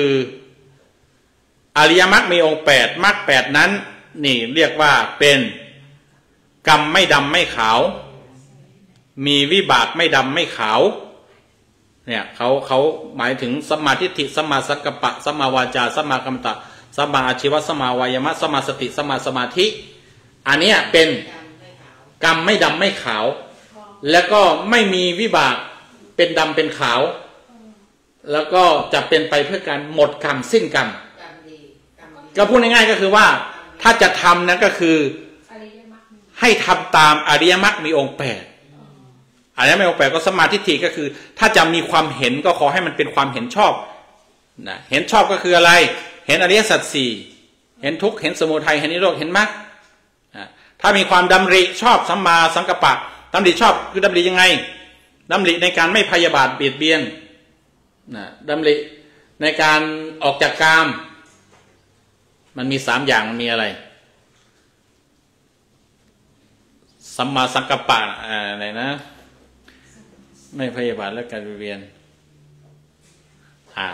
อริยมรรคมีองค์8มรรค8นั้นนี่เรียกว่าเป็นกรรมไม่ดำไม่ขาวมีวิบากไม่ดำไม่ขาวเนี่ยเขาหมายถึงสัมมาทิฏฐิสัมมาสังกัปปะสัมมาวาจาสัมมากัมมันตะสัมมาอาชีวะสัมมาวายามะสัมมาสติสัมมาสมาธิอันนี้เป็นกรรมไม่ดำไม่ขาวแล้วก็ไม่มีวิบากเป็นดำเป็นขาวแล้วก็จะเป็นไปเพื่อการหมดกรรมสิ้นกรรมก็พูดง่ายๆก็คือว่าถ้าจะทำนั้นก็คือให้ทำตามอริยมรรคมีองค์8อริยมรรคมีองค์8ก็สัมมาทิฏฐิก็คือถ้าจะมีความเห็นก็ขอให้มันเป็นความเห็นชอบนะเห็นชอบก็คืออะไรเห็นอริยสัจสี่เห็นทุกข์เห็นสมุทัยเห็นนิโรธเห็นมรรคถ้ามีความดำริชอบสัมมาสังกัปปะดำริชอบคือดำริยังไงดำริในการไม่พยาบาทเบียดเบียนนะดำริในการออกจากกามมันมี3อย่างมันมีอะไรสัมมาสังกัปปะอะไรนะไม่พยาบาทและการเบียดเบียน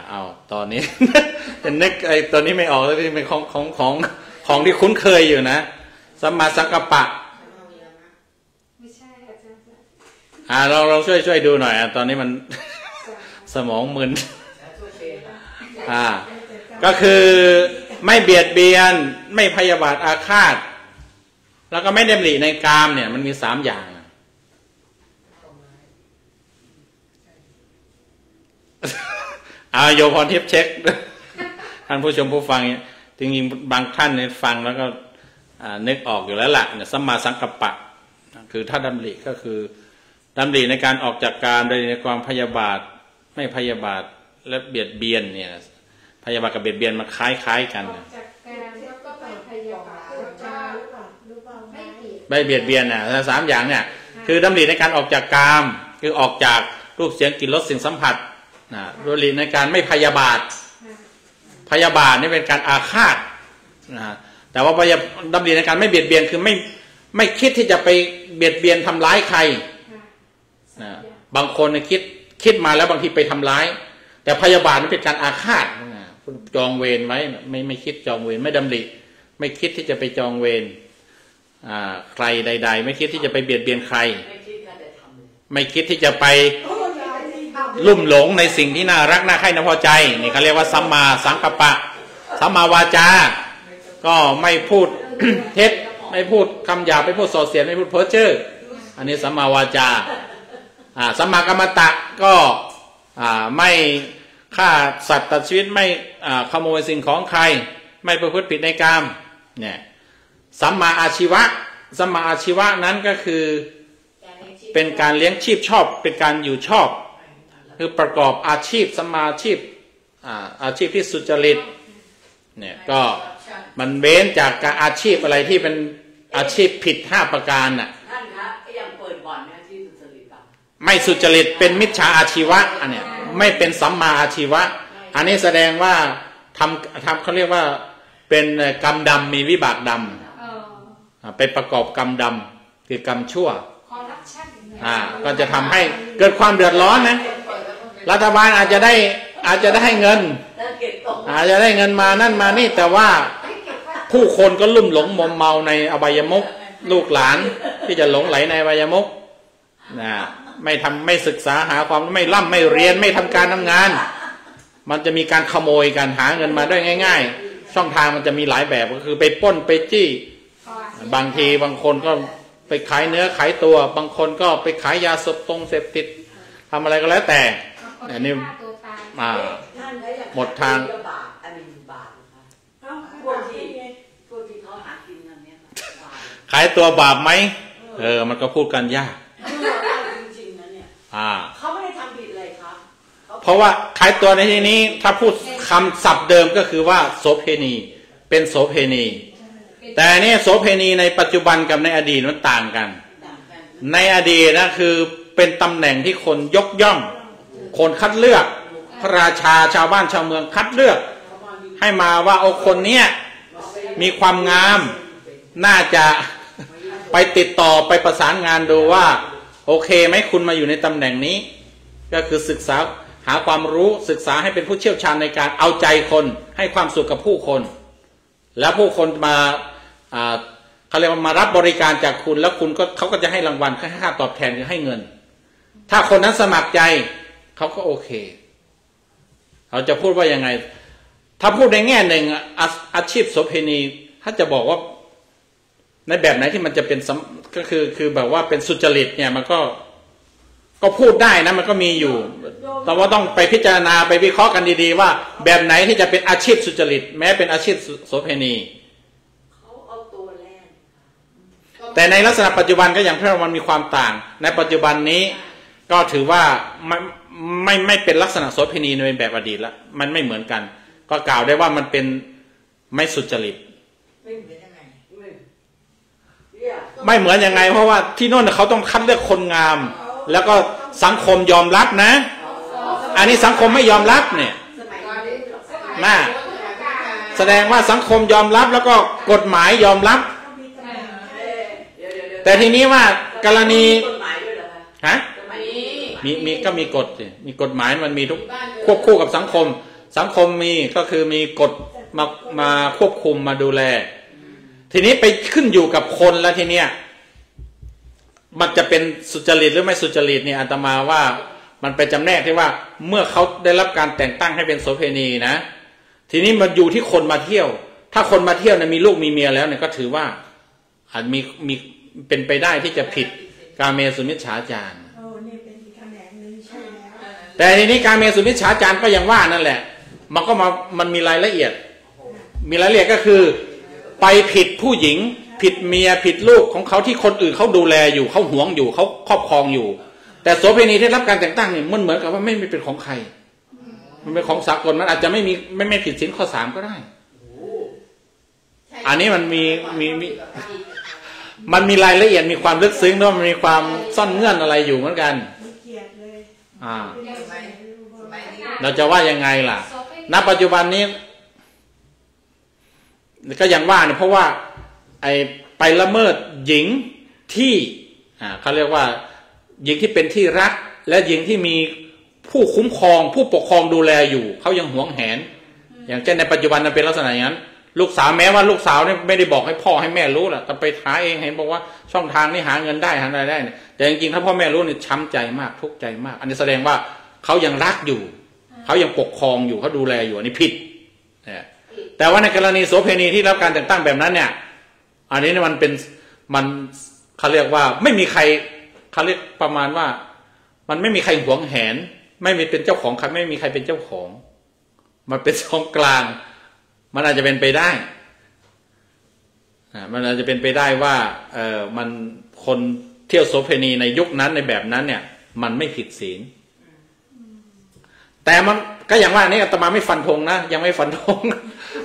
เอาตอนนี้ เป็นนึกไอ้ตัวนี้ไม่ออกแล้วที่เป็นของที่คุ้นเคยอยู่นะสัมมาสังกัปปะไม่ใช่อาจารย์เราช่วยดูหน่อยตอนนี้มัน สมองมึนก็คือไม่เบียดเบียนไม่พยาบาทอาฆาตแล้วก็ไม่ดำริในกามเนี่ยมันมี3อย่างโยพรทิพย์เช็คท่านผู้ชมผู้ฟังเนี่ยจริงๆบางท่านเนี่ยฟังแล้วก็นึกออกอยู่แล้วล่ะเนี่ยสัมมาสังกัปปะคือถ้าดำริก็คือดำริในการออกจากการโดยในความพยาบาทไม่พยาบาทและเบียดเบียนเนี่ยพยาบาทกับเบียดเบียนมันคล้ายๆกันไม่เบียดเบียน3อย่างเนี่ยคือดำริในการออกจากกามคือออกจากรูปเสียงกลิ่นรสสิ่งสัมผัสดำริในการไม่พยาบาทนี่เป็นการอาฆาตแต่ว่าดำริในการไม่เบียดเบียนคือไม่คิดที่จะไปเบียดเบียนทำร้ายใครบางคนคิดมาแล้วบางทีไปทำร้ายแต่พยาบาทนี่เป็นการอาฆาตจองเวรไว้ไม่คิดจองเวรไม่ดำริไม่คิดที่จะไปจองเวรใครใดๆไม่คิดที่จะไปเบียดเบียนใครไม่คิดที่จะไปลุ่มหลงในสิ่งที่น่ารักน่าใคร่น่าพอใจนี่เขาเรียกว่าสัมมาสังกัปปะสัมมาวาจาก็ไม่พูด เท็จไม่พูดคำหยาบไม่พูดส่อเสียดไม่พูดเพ้อเจ้ออันนี้สัมมาวาจาสัมมากัมมันตะก็ไม่ฆ่าสัตว์ตัดชีวิตไม่ขโมยสิ่งของใครไม่ประพฤติผิดในกามเนี่ยสัมมาอาชีวะนั้นก็คือเป็นการเลี้ยงชีพชอบเป็นการอยู่ชอบคือประกอบอาชีพสัมมาอาชีพที่สุจริตเนี่ยก็มันเว้นจากการอาชีพอะไรที่เป็นอาชีพผิด5ประการน่ะท่านคะยังเปิดบ่อนนะที่สุจริตไม่สุจริตเป็นมิจฉาอาชีวะอันเนี้ยไม่เป็นสัมมาอาชีวะอันนี้แสดงว่าทำเขาเรียกว่าเป็นกรรมดำมีวิบากดำไปประกอบกรรมดำคือกรรมชั่วก็จะทำให้เกิดความเดือดร้อนนะรัฐบาลอาจจะได้เงินอาจจะได้เงินมานั่นมานี่แต่ว่าผู้คนก็ลุ่มหลงมอมเมาในอบายมุขลูกหลานที่จะหลงไหลในอบายมุขไม่ศึกษาหาความไม่ร่ำไม่เรียนไม่ทำการทำงาน มันจะมีการขโมยกันหาเงินมาได้ง่ายๆช่องทางมันจะมีหลายแบบก็คือไปปล้นไปจี้บางทีบางคนก็ไปขายเนื้อขายตัวบางคนก็ไปขายยาเสพติดทำอะไรก็แล้วแต่อันนี้หมดทางขายตัวบาปไหมมันก็พูดกันยากเขาไม่ได้ทำผิดเลยครับเพราะว่าขายตัวในที่นี้ถ้าพูดคำศัพท์เดิมก็คือว่าโสเพณีเป็นโสเพณีแต่นี่โสเพณีในปัจจุบันกับในอดีตมันต่างกันในอดีตนะคือเป็นตำแหน่งที่คนยกย่องคนคัดเลือกพระราชาชาวบ้านชาวเมืองคัดเลือกให้มาว่าเอาคนเนี้ยมีความงามน่าจะไปติดต่อไปประสานงานดูว่าโอเคไหมคุณมาอยู่ในตำแหน่งนี้ก็คือศึกษาหาความรู้ศึกษาให้เป็นผู้เชี่ยวชาญในการเอาใจคนให้ความสุขกับผู้คนแล้วผู้คนมาเขาเรียกว่ามารับบริการจากคุณแล้วคุณก็เขาก็จะให้รางวัลค่าตอบแทนคือให้เงินถ้าคนนั้นสมัครใจเขาก็โอเคเขาจะพูดว่ายังไงถ้าพูดในแง่หนึ่งอาชีพโสเภณีถ้าจะบอกว่าในแบบไหนที่มันจะเป็นก็คือแบบว่าเป็นสุจริตเนี่ยมันก็พูดได้นะมันก็มีอยู่แต่ว่าต้องไปพิจารณาไปวิเคราะห์กันดีๆว่าแบบไหนที่จะเป็นอาชีพสุจริตแม้เป็นอาชีพโสเภณีแต่ในลักษณะปัจจุบันก็อย่างที่มันมีความต่างในปัจจุบันนี้ก็ถือว่าไม่เป็นลักษณะโสเภณีในแบบอดีตแล้วมันไม่เหมือนกันก็กล่าวได้ว่ามันเป็นไม่สุจริตไม่เหมือนยังไงเพราะว่าที่โน่นเขาต้องคัดเลือกคนงามแล้วก็สังคมยอมรับนะอันนี้สังคมไม่ยอมรับเนี่ยน่าแสดงว่าสังคมยอมรับแล้วก็กฎหมายยอมรับแต่ทีนี้ว่ากรณีฮะมีก็มีกฎมีกฎหมายมันมีทุกควบคู่กับสังคมมีก็คือมีกฎมาควบคุมมาดูแลทีนี้ไปขึ้นอยู่กับคนแล้วทีเนี้ยมันจะเป็นสุจริตหรือไม่สุจริตเนี่ยอาตมาว่ามันไปจำแนกที่ว่าเมื่อเขาได้รับการแต่งตั้งให้เป็นโสเภณีนะทีนี้มันอยู่ที่คนมาเที่ยวถ้าคนมาเที่ยวเนี่ยมีลูกมีเมียแล้วเนี่ยก็ถือว่าอาจมีเป็นไปได้ที่จะผิดกาเมสุมิจฉาจารแต่ทีนี้กาเมสุมิจฉาจารก็ยังว่านั่นแหละมันมีรายละเอียดก็คือไปผิดผู้หญิงผิดเมียผิดลูกของเขาที่คนอื่นเขาดูแลอยู่เขาหวงอยู่เขาครอบครองอยู่แต่โสเภณีที่รับการแต่งตั้งเนี่ยมันเหมือนกับว่าไม่เป็นของใครมันเป็นของสากลมันอาจจะไม่ผิดศีลข้อ 3ก็ได้อันนี้มันมีรายละเอียดมีความลึกซึ้งด้วยมันมีความซ่อนเงื่อนอะไรอยู่เหมือนกันเราจะว่ายังไงล่ะณปัจจุบันนี้ก็อย่างว่าเนี่ยเพราะว่าไปละเมิดหญิงที่เขาเรียกว่าหญิงที่เป็นที่รักและหญิงที่มีผู้คุ้มครองผู้ปกครองดูแลอยู่เขายังหวงแหนอย่างเช่นในปัจจุบันมันเป็นลักษณะอย่างนั้นลูกสาวแม้ว่าลูกสาวเนี่ยไม่ได้บอกให้พ่อให้แม่รู้แหละแต่ไปหาเองเห็นบอกว่าช่องทางนี้หาเงินได้หาอะไรได้เนี่ยแต่จริงๆถ้าพ่อแม่รู้เนี่ยช้ำใจมากทุกข์ใจมากอันนี้แสดงว่าเขายังรักอยู่เขายังปกครองอยู่เขาดูแลอยู่อันนี้ผิดแต่ว่าในกรณีโสเภณีที่รับการแต่งตั้งแบบนั้นเนี่ยอันนี้มันเขาเรียกว่าไม่มีใครเขาเรียกประมาณว่ามันไม่มีใครหวงแหนไม่มีเป็นเจ้าของใครไม่มีใครเป็นเจ้าของมันเป็นของกลางมันอาจจะเป็นไปได้มันอาจจะเป็นไปได้ว่ามันคนเที่ยวโสเภณีในยุคนั้นในแบบนั้นเนี่ยมันไม่ผิดศีลแต่มันก็อย่างว่านี่อาตมาไม่ฟันธงนะยังไม่ฟันธง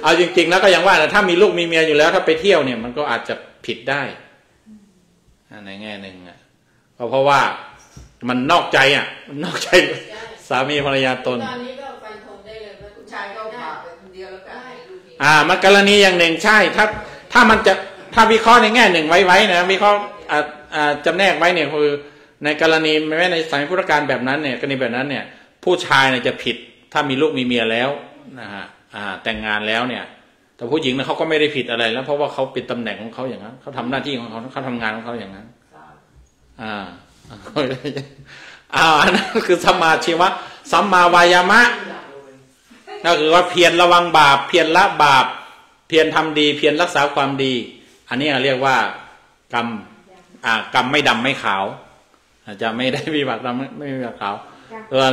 เอาจริงๆแล้วก็อย่างว่าถ้ามีลูกมีเมียอยู่แล้วถ้าไปเที่ยวเนี่ยมันก็อาจจะผิดได้ในแง่หนึ่งเพราะว่ามันนอกใจมันนอกใจสามีภรรยาตนตอนนี้ก็ฟันธงได้เลยว่าผู้ชายก็มาเป็นคนเดียวแล้วก็มันกรณีอย่างหนึ่งใช่ถ้ามันจะถ้าวิเคราะห์ในแง่หนึ่งไว้นะวิเคราะห์จำแนกไว้เนี่ยคือในกรณีแม้ในสมัยพุทธกาลแบบนั้นเนี่ยกรณีแบบนั้นเนี่ยผู้ชายเนี่ยจะผิดถ้ามีลูกมีเมียแล้วนะฮะแต่งงานแล้วเนี่ยแต่ผู้หญิงเนี่ยเขาก็ไม่ได้ผิดอะไรแล้วเพราะว่าเขาเป็นตำแหน่งของเขาอย่างนั้นเขาทำหน้าที่ของเขาทำงานของเขาอย่างนั้นอันนั้นคือสัมมาชีวะสัมมาวายามะ ก็คือว่าเพียรระวังบาปเพียรละบาปเพียรทำดีเพียรรักษาความดีอันนี้เรียกว่ากรรมกรรมไม่ดำไม่ขาวจะไม่ได้วิบากดำไม่วิบากขาว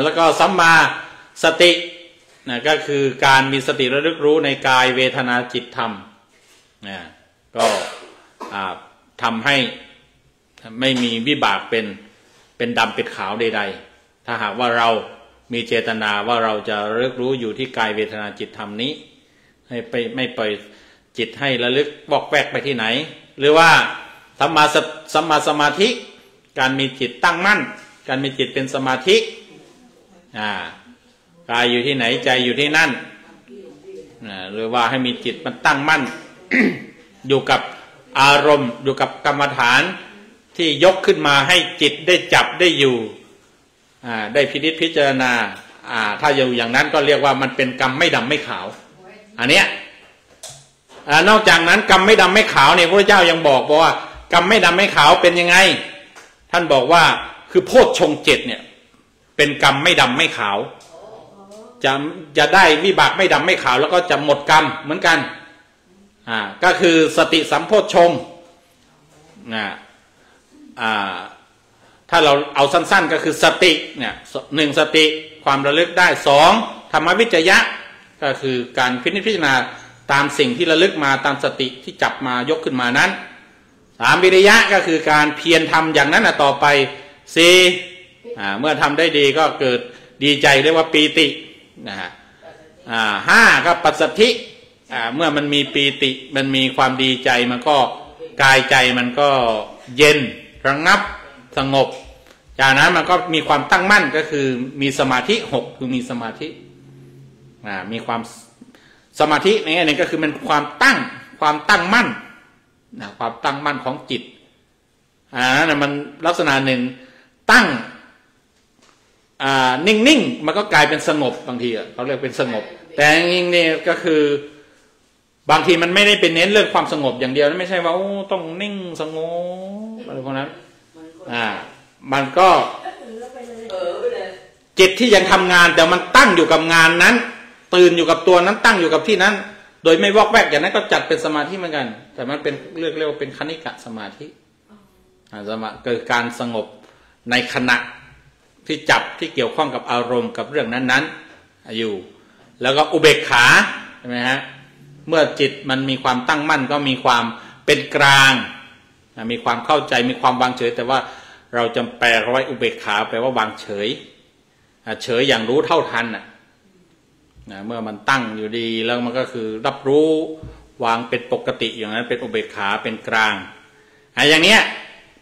แล้วก็สัมมาสติก็คือการมีสติระลึกรู้ในกายเวทนาจิตธรรมก็ทำให้ไม่มีวิบากเป็นดำเป็นขาวใดๆถ้าหากว่าเรามีเจตนาว่าเราจะระลึกรู้อยู่ที่กายเวทนาจิตธรรมนี้ให้ไปไม่ปล่อยจิตให้ระลึกวอกแวกไปที่ไหนหรือว่าสัมมาสมาธิการมีจิตตั้งมั่นการมีจิตเป็นสมาธิกายอยู่ที่ไหนใจอยู่ที่นั่นหรือว่าให้มีจิตมันตั้งมั่น อยู่กับอารมณ์อยู่กับกรรมฐานที่ยกขึ้นมาให้จิตได้จับได้อยู่ได้พินิจพิจารณาถ้าอยู่อย่างนั้นก็เรียกว่ามันเป็นกรรมไม่ดำไม่ขาวอันเนี้ยนอกจากนั้นกรรมไม่ดำไม่ขาวเนี่ยพระเจ้ายังบอกว่ากรรมไม่ดำไม่ขาวเป็นยังไงท่านบอกว่าคือโพชฌงค์7เนี่ยเป็นกรรมไม่ดำไม่ขาวจะได้วิบากไม่ดำไม่ขาวแล้วก็จะหมดกรรมเหมือนกันก็คือสติสัมโพชฌงค์ถ้าเราเอาสั้นๆก็คือสติเนี่ย1สติความระลึกได้2ธรรมวิจยะก็คือการพิจารณาตามสิ่งที่ระลึกมาตามสติที่จับมายกขึ้นมานั้น3วิริยะก็คือการเพียรทำอย่างนั้นต่อไป4เมื่อทำได้ดีก็เกิดดีใจเรียกว่าปีตินะฮะ5ก็ปัสสัทธิเมื่อมันมีปีติมันมีความดีใจมันก็กายใจมันก็เย็นระงับสงบจากนั้นมันก็มีความตั้งมั่นก็คือมีสมาธิ6คือมีสมาธิมีความสมาธิในอันนี้ก็คือมันความตั้งมั่นความตั้งมั่นของจิตนั่นมันลักษณะหนึ่งตั้งนิ่งๆมันก็กลายเป็นสงบบางทีเขาเรียกเป็นสงบแต่จริงๆนี่ก็คือบางทีมันไม่ได้เป็นเน้นเรื่องความสงบอย่างเดียวไม่ใช่ว่าต้องนิ่งสงบอะไรพวกนั้นมันก็จิตที่ยังทำงานแต่มันตั้งอยู่กับงานนั้นตื่นอยู่กับตัวนั้นตั้งอยู่กับที่นั้นโดยไม่วอกแวกอย่างนั้นก็จัดเป็นสมาธิเหมือนกันแต่มันเป็นเรียกว่าเป็นคณิกะสมาธิเกิดการสงบในขณะที่จับที่เกี่ยวข้องกับอารมณ์กับเรื่องนั้นๆอยู่แล้วก็อุเบกขาใช่ไหมฮะเมื่อจิตมันมีความตั้งมั่นก็มีความเป็นกลางมีความเข้าใจมีความวางเฉยแต่ว่าเราจำแปลไว้อุเบกขาแปลว่าวางเฉยเฉยอย่างรู้เท่าทันเมื่อมันตั้งอยู่ดีแล้วมันก็คือรับรู้วางเป็นปกติอย่างนั้นเป็นอุเบกขาเป็นกลางอย่างเนี้ย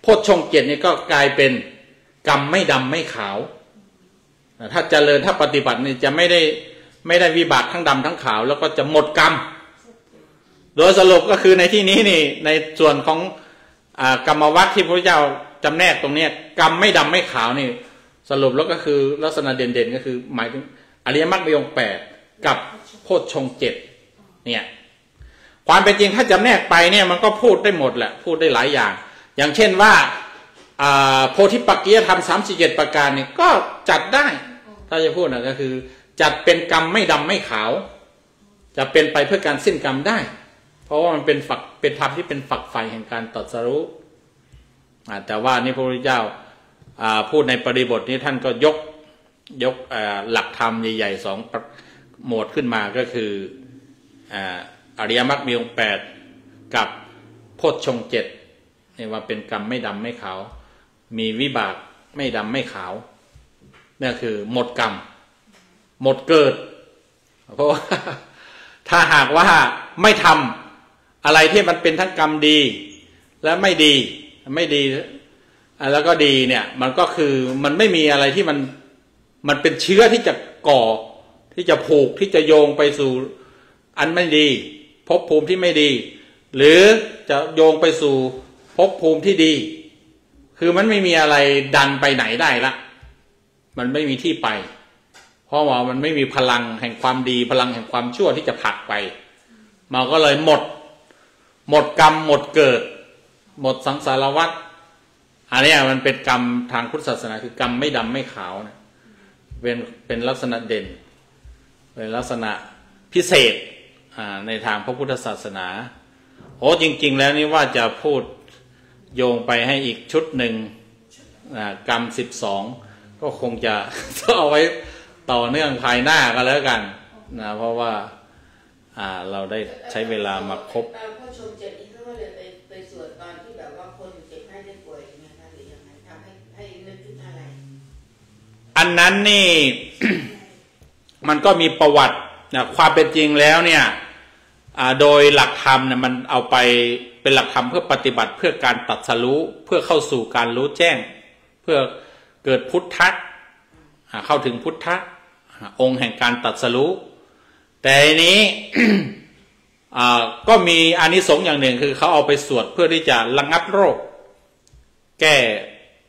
โพชฌงค์7นี่ก็กลายเป็นกรรมไม่ดำไม่ขาวถ้าเจริญถ้าปฏิบัตินี่จะไม่ได้วิบากทั้งดำทั้งขาวแล้วก็จะหมดกรรมโดยสรุปก็คือในที่นี้นี่ในส่วนของกรรมวรรคที่พระพุทธเจ้าจำแนกตรงนี้กรรมไม่ดำไม่ขาวนี่สรุปแล้วก็คือลักษณะเด่นๆก็คือหมายถึงอริยมรรคมีองค์8กับโพชฌงค์7เนี่ยความเป็นจริงถ้าจำแนกไปเนี่ยมันก็พูดได้หมดแหละพูดได้หลายอย่างอย่างเช่นว่าโพธิปักขิยธรรม37ประการนี่ก็จัดได้ถ้าจะพูดก็คือจัดเป็นกรรมไม่ดำไม่ขาวจะเป็นไปเพื่อการสิ้นกรรมได้เพราะว่ามันเป็นธรรมที่เป็นฝักใฝ่แห่งการตรัสรู้แต่ว่านี่พระพุทธเจ้าพูดในปริบทนี้ท่านก็ยกหลักธรรมใหญ่ๆ2หมวดขึ้นมาก็คืออริยมรรคมีองค์8กับโพชฌงค์7นี่ว่าเป็นกรรมไม่ดำไม่ขาวมีวิบากไม่ดำไม่ขาวนี่คือหมดกรรมหมดเกิดเพราะว่าถ้าหากว่าไม่ทำอะไรที่มันเป็นทั้งกรรมดีและไม่ดีแล้วก็ดีเนี่ยมันก็คือมันไม่มีอะไรที่มันเป็นเชื้อที่จะก่อที่จะผูกที่จะโยงไปสู่อันไม่ดีภพภูมิที่ไม่ดีหรือจะโยงไปสู่ภพภูมิที่ดีคือมันไม่มีอะไรดันไปไหนได้ละมันไม่มีที่ไปเพราะว่ามันไม่มีพลังแห่งความดีพลังแห่งความชั่วที่จะผลักไปมันก็เลยหมดกรรมหมดเกิดหมดสังสารวัฏอันนี้มันเป็นกรรมทางพุทธศาสนาคือกรรมไม่ดำไม่ขาวนะเป็นลักษณะเด่น เป็นลักษณะพิเศษในทางพระพุทธศาสนาโอ้จริงๆแล้วนี่ว่าจะพูดโยงไปให้อีกชุดหนึ่งกรรม12ก็คงจะเอาไว้ต่อเนื่องภายหน้าก็แล้วกันนะเพราะว่าเราได้ใช้เวลามาครบพ่อชม7นี้เขาก็เลยไปสวดตอนที่แบบว่าคนเจ็บไข้ได้ป่วยนะคะหรือยังไงทำให้นึกถึงอะไรอันนั้นนี่ มันก็มีประวัตินะความเป็นจริงแล้วเนี่ยโดยหลักธรรมเนี่ยมันเอาไปเป็นหลักธรรมเพื่อปฏิบัติเพื่อการตรัสรู้เพื่อเข้าสู่การรู้แจ้งเพื่อเกิดพุทธะเข้าถึงพุทธะองค์แห่งการตรัสรู้แต่นี้ ก็มีอานิสงส์อย่างหนึ่งคือเขาเอาไปสวดเพื่อที่จะระงับโรคแก้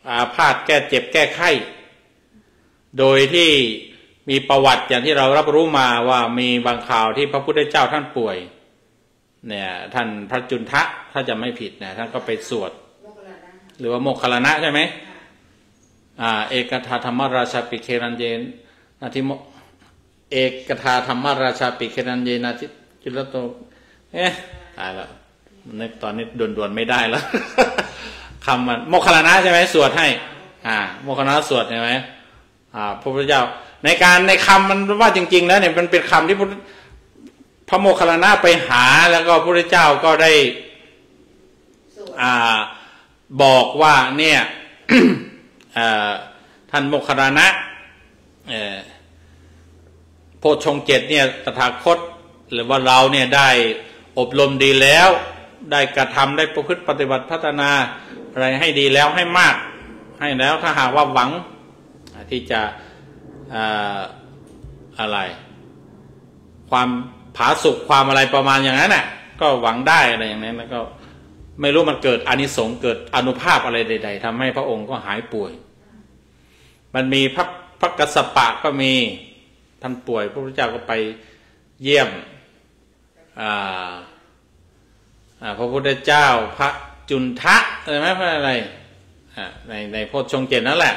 อาพาธแก้เจ็บแก้ไข้โดยที่มีประวัติอย่างที่เรารับรู้มาว่ามีบางข่าวที่พระพุทธเจ้าท่านป่วยเนี่ยท่านพระจุนทะถ้าจะไม่ผิดนะท่านก็ไปสวดหรือว่าโมคคัลลานะใช่ไหมเอกทาธรรมราชาปิเครันเยนนาทิโมเอกทาธรรมราชาปิเครันเยนาทิจุลโตตายแล้วนึกตอนนี้ด่วนๆไม่ได้แล้ว คำมันโมคคัลลานะใช่ไหมสวดให้โมคคัลลานะสวดใช่ไหมพระพุทธเจ้าในคำมันว่าจริงๆแล้วเนี่ยมันเป็นคำที่พระโมคคัลลานะไปหาแล้วก็พระพุทธเจ้าก็ได้บอกว่าเนี่ย ท่านโมคคัลลานะโพชฌงค์7เนี่ยตถาคตหรือว่าเราเนี่ยได้อบรมดีแล้วได้กระทำได้ประพฤติปฏิบัติพัฒนาอะไรให้ดีแล้วให้มากให้แล้วถ้าหากว่าหวังที่จะอะไรความผาสุกความอะไรประมาณอย่างนั้นน่ะก็หวังได้อะไรอย่างนั้นแล้วก็ไม่รู้มันเกิดอานิสงส์เกิดอานุภาพอะไรใดๆทำให้พระองค์ก็หายป่วยมันมีพระกัสสปะก็มีท่านป่วยพระพุทธเจ้าก็ไปเยี่ยมพระพุทธเจ้าพระจุนทะอะไรไหมพระอะไรในโพชฌงค์7นั่นแหละ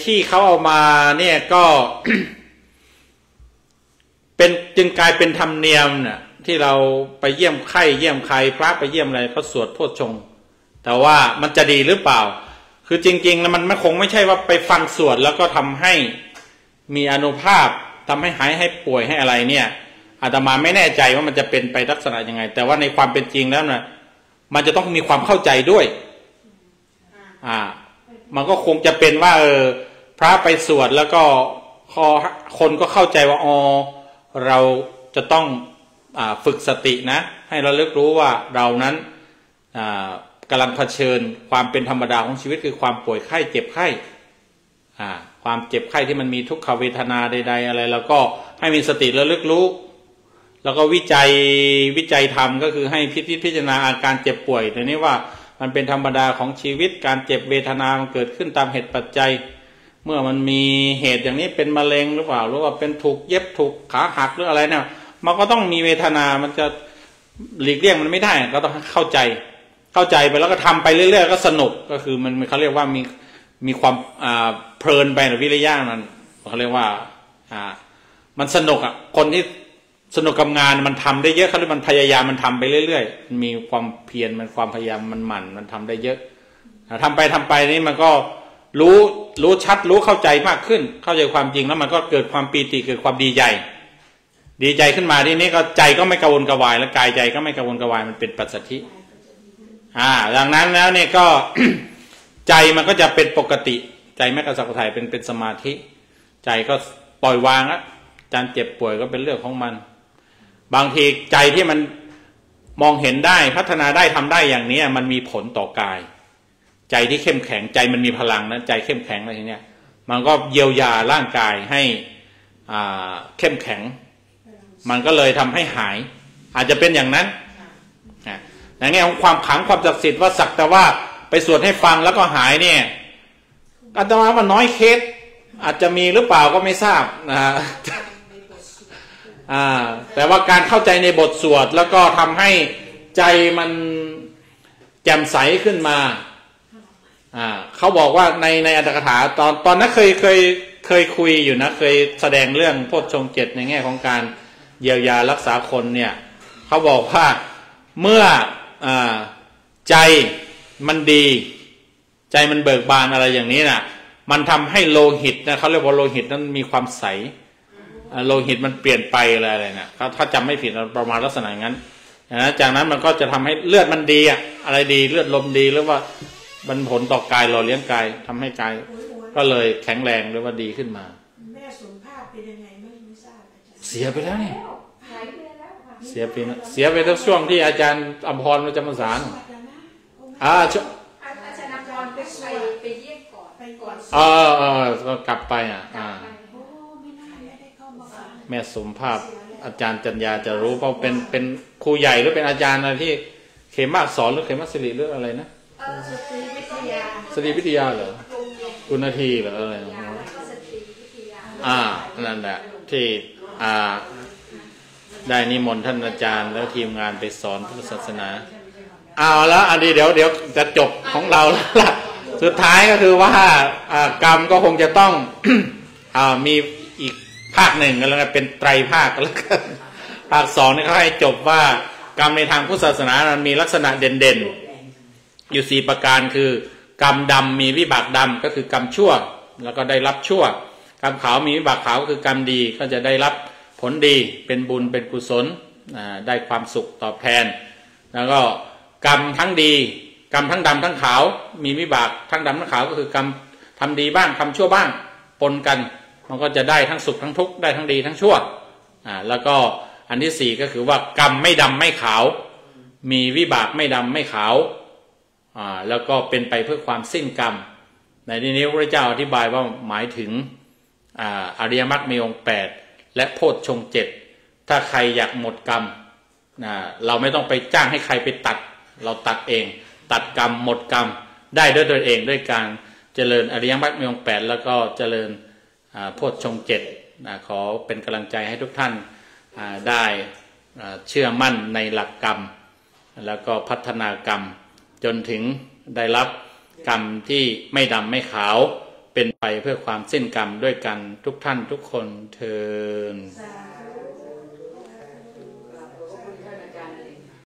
ที่เขาเอามาเนี่ยก็ เป็นจึงกลายเป็นธรรมเนียมเนี่ยที่เราไปเยี่ยมไข้เยี่ยมใครพระไปเยี่ยมอะไรเขาสวดโพชฌงค์แต่ว่ามันจะดีหรือเปล่าคือจริงๆแล้วมันคงไม่ใช่ว่าไปฟังสวดแล้วก็ทำให้มีอานุภาพทำให้หายให้ป่วยให้อะไรเนี่ยอาตมาไม่แน่ใจว่ามันจะเป็นไปลักษณะยังไงแต่ว่าในความเป็นจริงแล้วนะมันจะต้องมีความเข้าใจด้วยมันก็คงจะเป็นว่าพระไปสวดแล้วก็คนก็เข้าใจว่าเราจะต้องฝึกสตินะให้เราเลิกรู้ว่าเรานั้นกำลังเผชิญความเป็นธรรมดาของชีวิตคือความป่วยไข้เจ็บไข้ความเจ็บไข้ที่มันมีทุกขเวทนาใดๆอะไรแล้วก็ให้มีสติระลึกรู้แล้วก็วิจัยธรรมก็คือให้พิจารณาอาการเจ็บป่วยในนี้ว่ามันเป็นธรรมดาของชีวิตการเจ็บเวทนามันเกิดขึ้นตามเหตุปัจจัยเมื่อมันมีเหตุอย่างนี้เป็นมะเร็งหรือเปล่าหรือว่าเป็นถูกเย็บถูกขาหักหรืออะไรเนี่ยมันก็ต้องมีเวทนามันจะหลีกเลี่ยงมันไม่ได้ก็ต้องเข้าใจไปแล้วก็ทำไปเรื่อยๆก็สนุกก็คือมันเขาเรียกว่ามีความเพลินไปในวิริยะมันเขาเรียกว่ามันสนุกคนที่สนุกกับงานมันทำได้เยอะเขาเรียกมันพยายามมันทำไปเรื่อยๆมันมีความเพียรมันความพยายามมันหมั่นมันทำได้เยอะทำไปนี่มันก็รู้ชัดรู้เข้าใจมากขึ้นเข้าใจความจริงแล้วมันก็เกิดความปีติเกิดความดีใจขึ้นมาที่นี้ก็ใจก็ไม่กระวนกระวายและกายใจก็ไม่กระวนกระวายมันเป็นปัสสัทธิดังนั้นแล้วเนี่ยก็ ใจมันก็จะเป็นปกติใจไม่กระสับกระส่ายเป็นสมาธิใจก็ปล่อยวางแล้วการเจ็บป่วยก็เป็นเรื่องของมันบางทีใจที่มันมองเห็นได้พัฒนาได้ทำได้อย่างนี้มันมีผลต่อกายใจที่เข้มแข็งใจมันมีพลังนะใจเข้มแข็งอะไรทีเนี้ยมันก็เยียวยาร่างกายให้เข้มแข็งมันก็เลยทำให้หายอาจจะเป็นอย่างนั้นในแง่ของความขลังความศักดิ์สิทธิ์ว่าสักแต่ว่าไปสวดให้ฟังแล้วก็หายเนี่ยอาตมาว่าน้อยเคสอาจจะมีหรือเปล่าก็ไม่ทราบนะฮะแต่ว่าการเข้าใจในบทสวดแล้วก็ทำให้ใจมันแจ่มใสขึ้นมาเขาบอกว่าในอัตถกถาตอนนั้นเค เคยคุยอยู่นะเคยแสดงเรื่องโพชฌงค์ 7ในแง่ของการเยียวยารักษาคนเนี่ยเขาบอกว่าเมื่อใจมันดีใจมันเบิกบานอะไรอย่างนี้น่ะมันทำให้โลหิตนะเขาเรียกว่าโลหิตนั้นมีความใสโลหิตมันเปลี่ยนไปอะไรเนี่ยถ้าจำไม่ผิดประมาณลักษณะอย่างนั้นจากนั้นมันก็จะทำให้เลือดมันดีอะไรดีเลือดลมดีหรือว่ามันผลต่อกายหล่อเลี้ยงกายทำให้กายก็เลยแข็งแรงหรือว่าดีขึ้นมาแม่สมภาพเป็นยังไงไม่ทราบอาจารย์ เสียไปแล้วนี่ หายไปแล้วค่ะ เสียไปทั้งช่วงที่อาจารย์อภรณ์จำพรรษาอาจารย์นำรอนไปเยี่ยมก่อนก็กลับไปแม่สมภาพอาจารย์จัญญาจะรู้เพราะเป็นครูใหญ่หรือเป็นอาจารย์อะไรที่เขมสอนหรือเขมศิริหรืออะไรนะสตรีวิทยาเหรอคุณนาทีเหรออะไรนั่นแหละที่ได้นิมนต์ท่านอาจารย์แล้วทีมงานไปสอนพุทธศาสนาแล้วอันนี้เดี๋ยวจะจบของเราแล้วล่ะสุดท้ายก็คือว่ากรรมก็คงจะต้อง มีอีกภาคหนึ่งกันแล้วกันเป็นไตรภาคแล้วกันภาค 2นี่เขาให้จบว่ากรรมในทางพุทธศาสนามันมีลักษณะเด่นๆอยู่4ประการคือกรรมดำมีวิบากดำก็คือกรรมชั่วแล้วก็ได้รับชั่วกรรมขาวมีวิบากขาวก็คือกรรมดีก็จะได้รับผลดีเป็นบุญเป็นกุศลได้ความสุขตอบแทนแล้วก็กรรมทั้งดีกรรมทั้งดำทั้งขาวมีวิบากทั้งดำทั้งขาวก็คือกรรมทำดีบ้างทำชั่วบ้างปนกันมันก็จะได้ทั้งสุขทั้งทุกข์ได้ทั้งดีทั้งชั่วแล้วก็อันที่4ก็คือว่ากรรมไม่ดำไม่ขาวมีวิบากไม่ดำไม่ขาวแล้วก็เป็นไปเพื่อความสิ้นกรรมในที่นี้พระเจ้าอธิบายว่าหมายถึงอริยมรรคมีองค์8และโพชฌงค์ 7ถ้าใครอยากหมดกรรมเราไม่ต้องไปจ้างให้ใครไปตัดเราตัดเองตัดกรรมหมดกรรมได้ด้วยตนเองด้วยการเจริญอริยมรรคมีองค์8แล้วก็เจริญโพชฌงค์ 7ขอเป็นกำลังใจให้ทุกท่านได้เชื่อมั่นในหลักกรรมแล้วก็พัฒนากรรมจนถึงได้รับกรรมที่ไม่ดำไม่ขาวเป็นไปเพื่อความสิ้นกรรมด้วยกันทุกท่านทุกคนเทอญ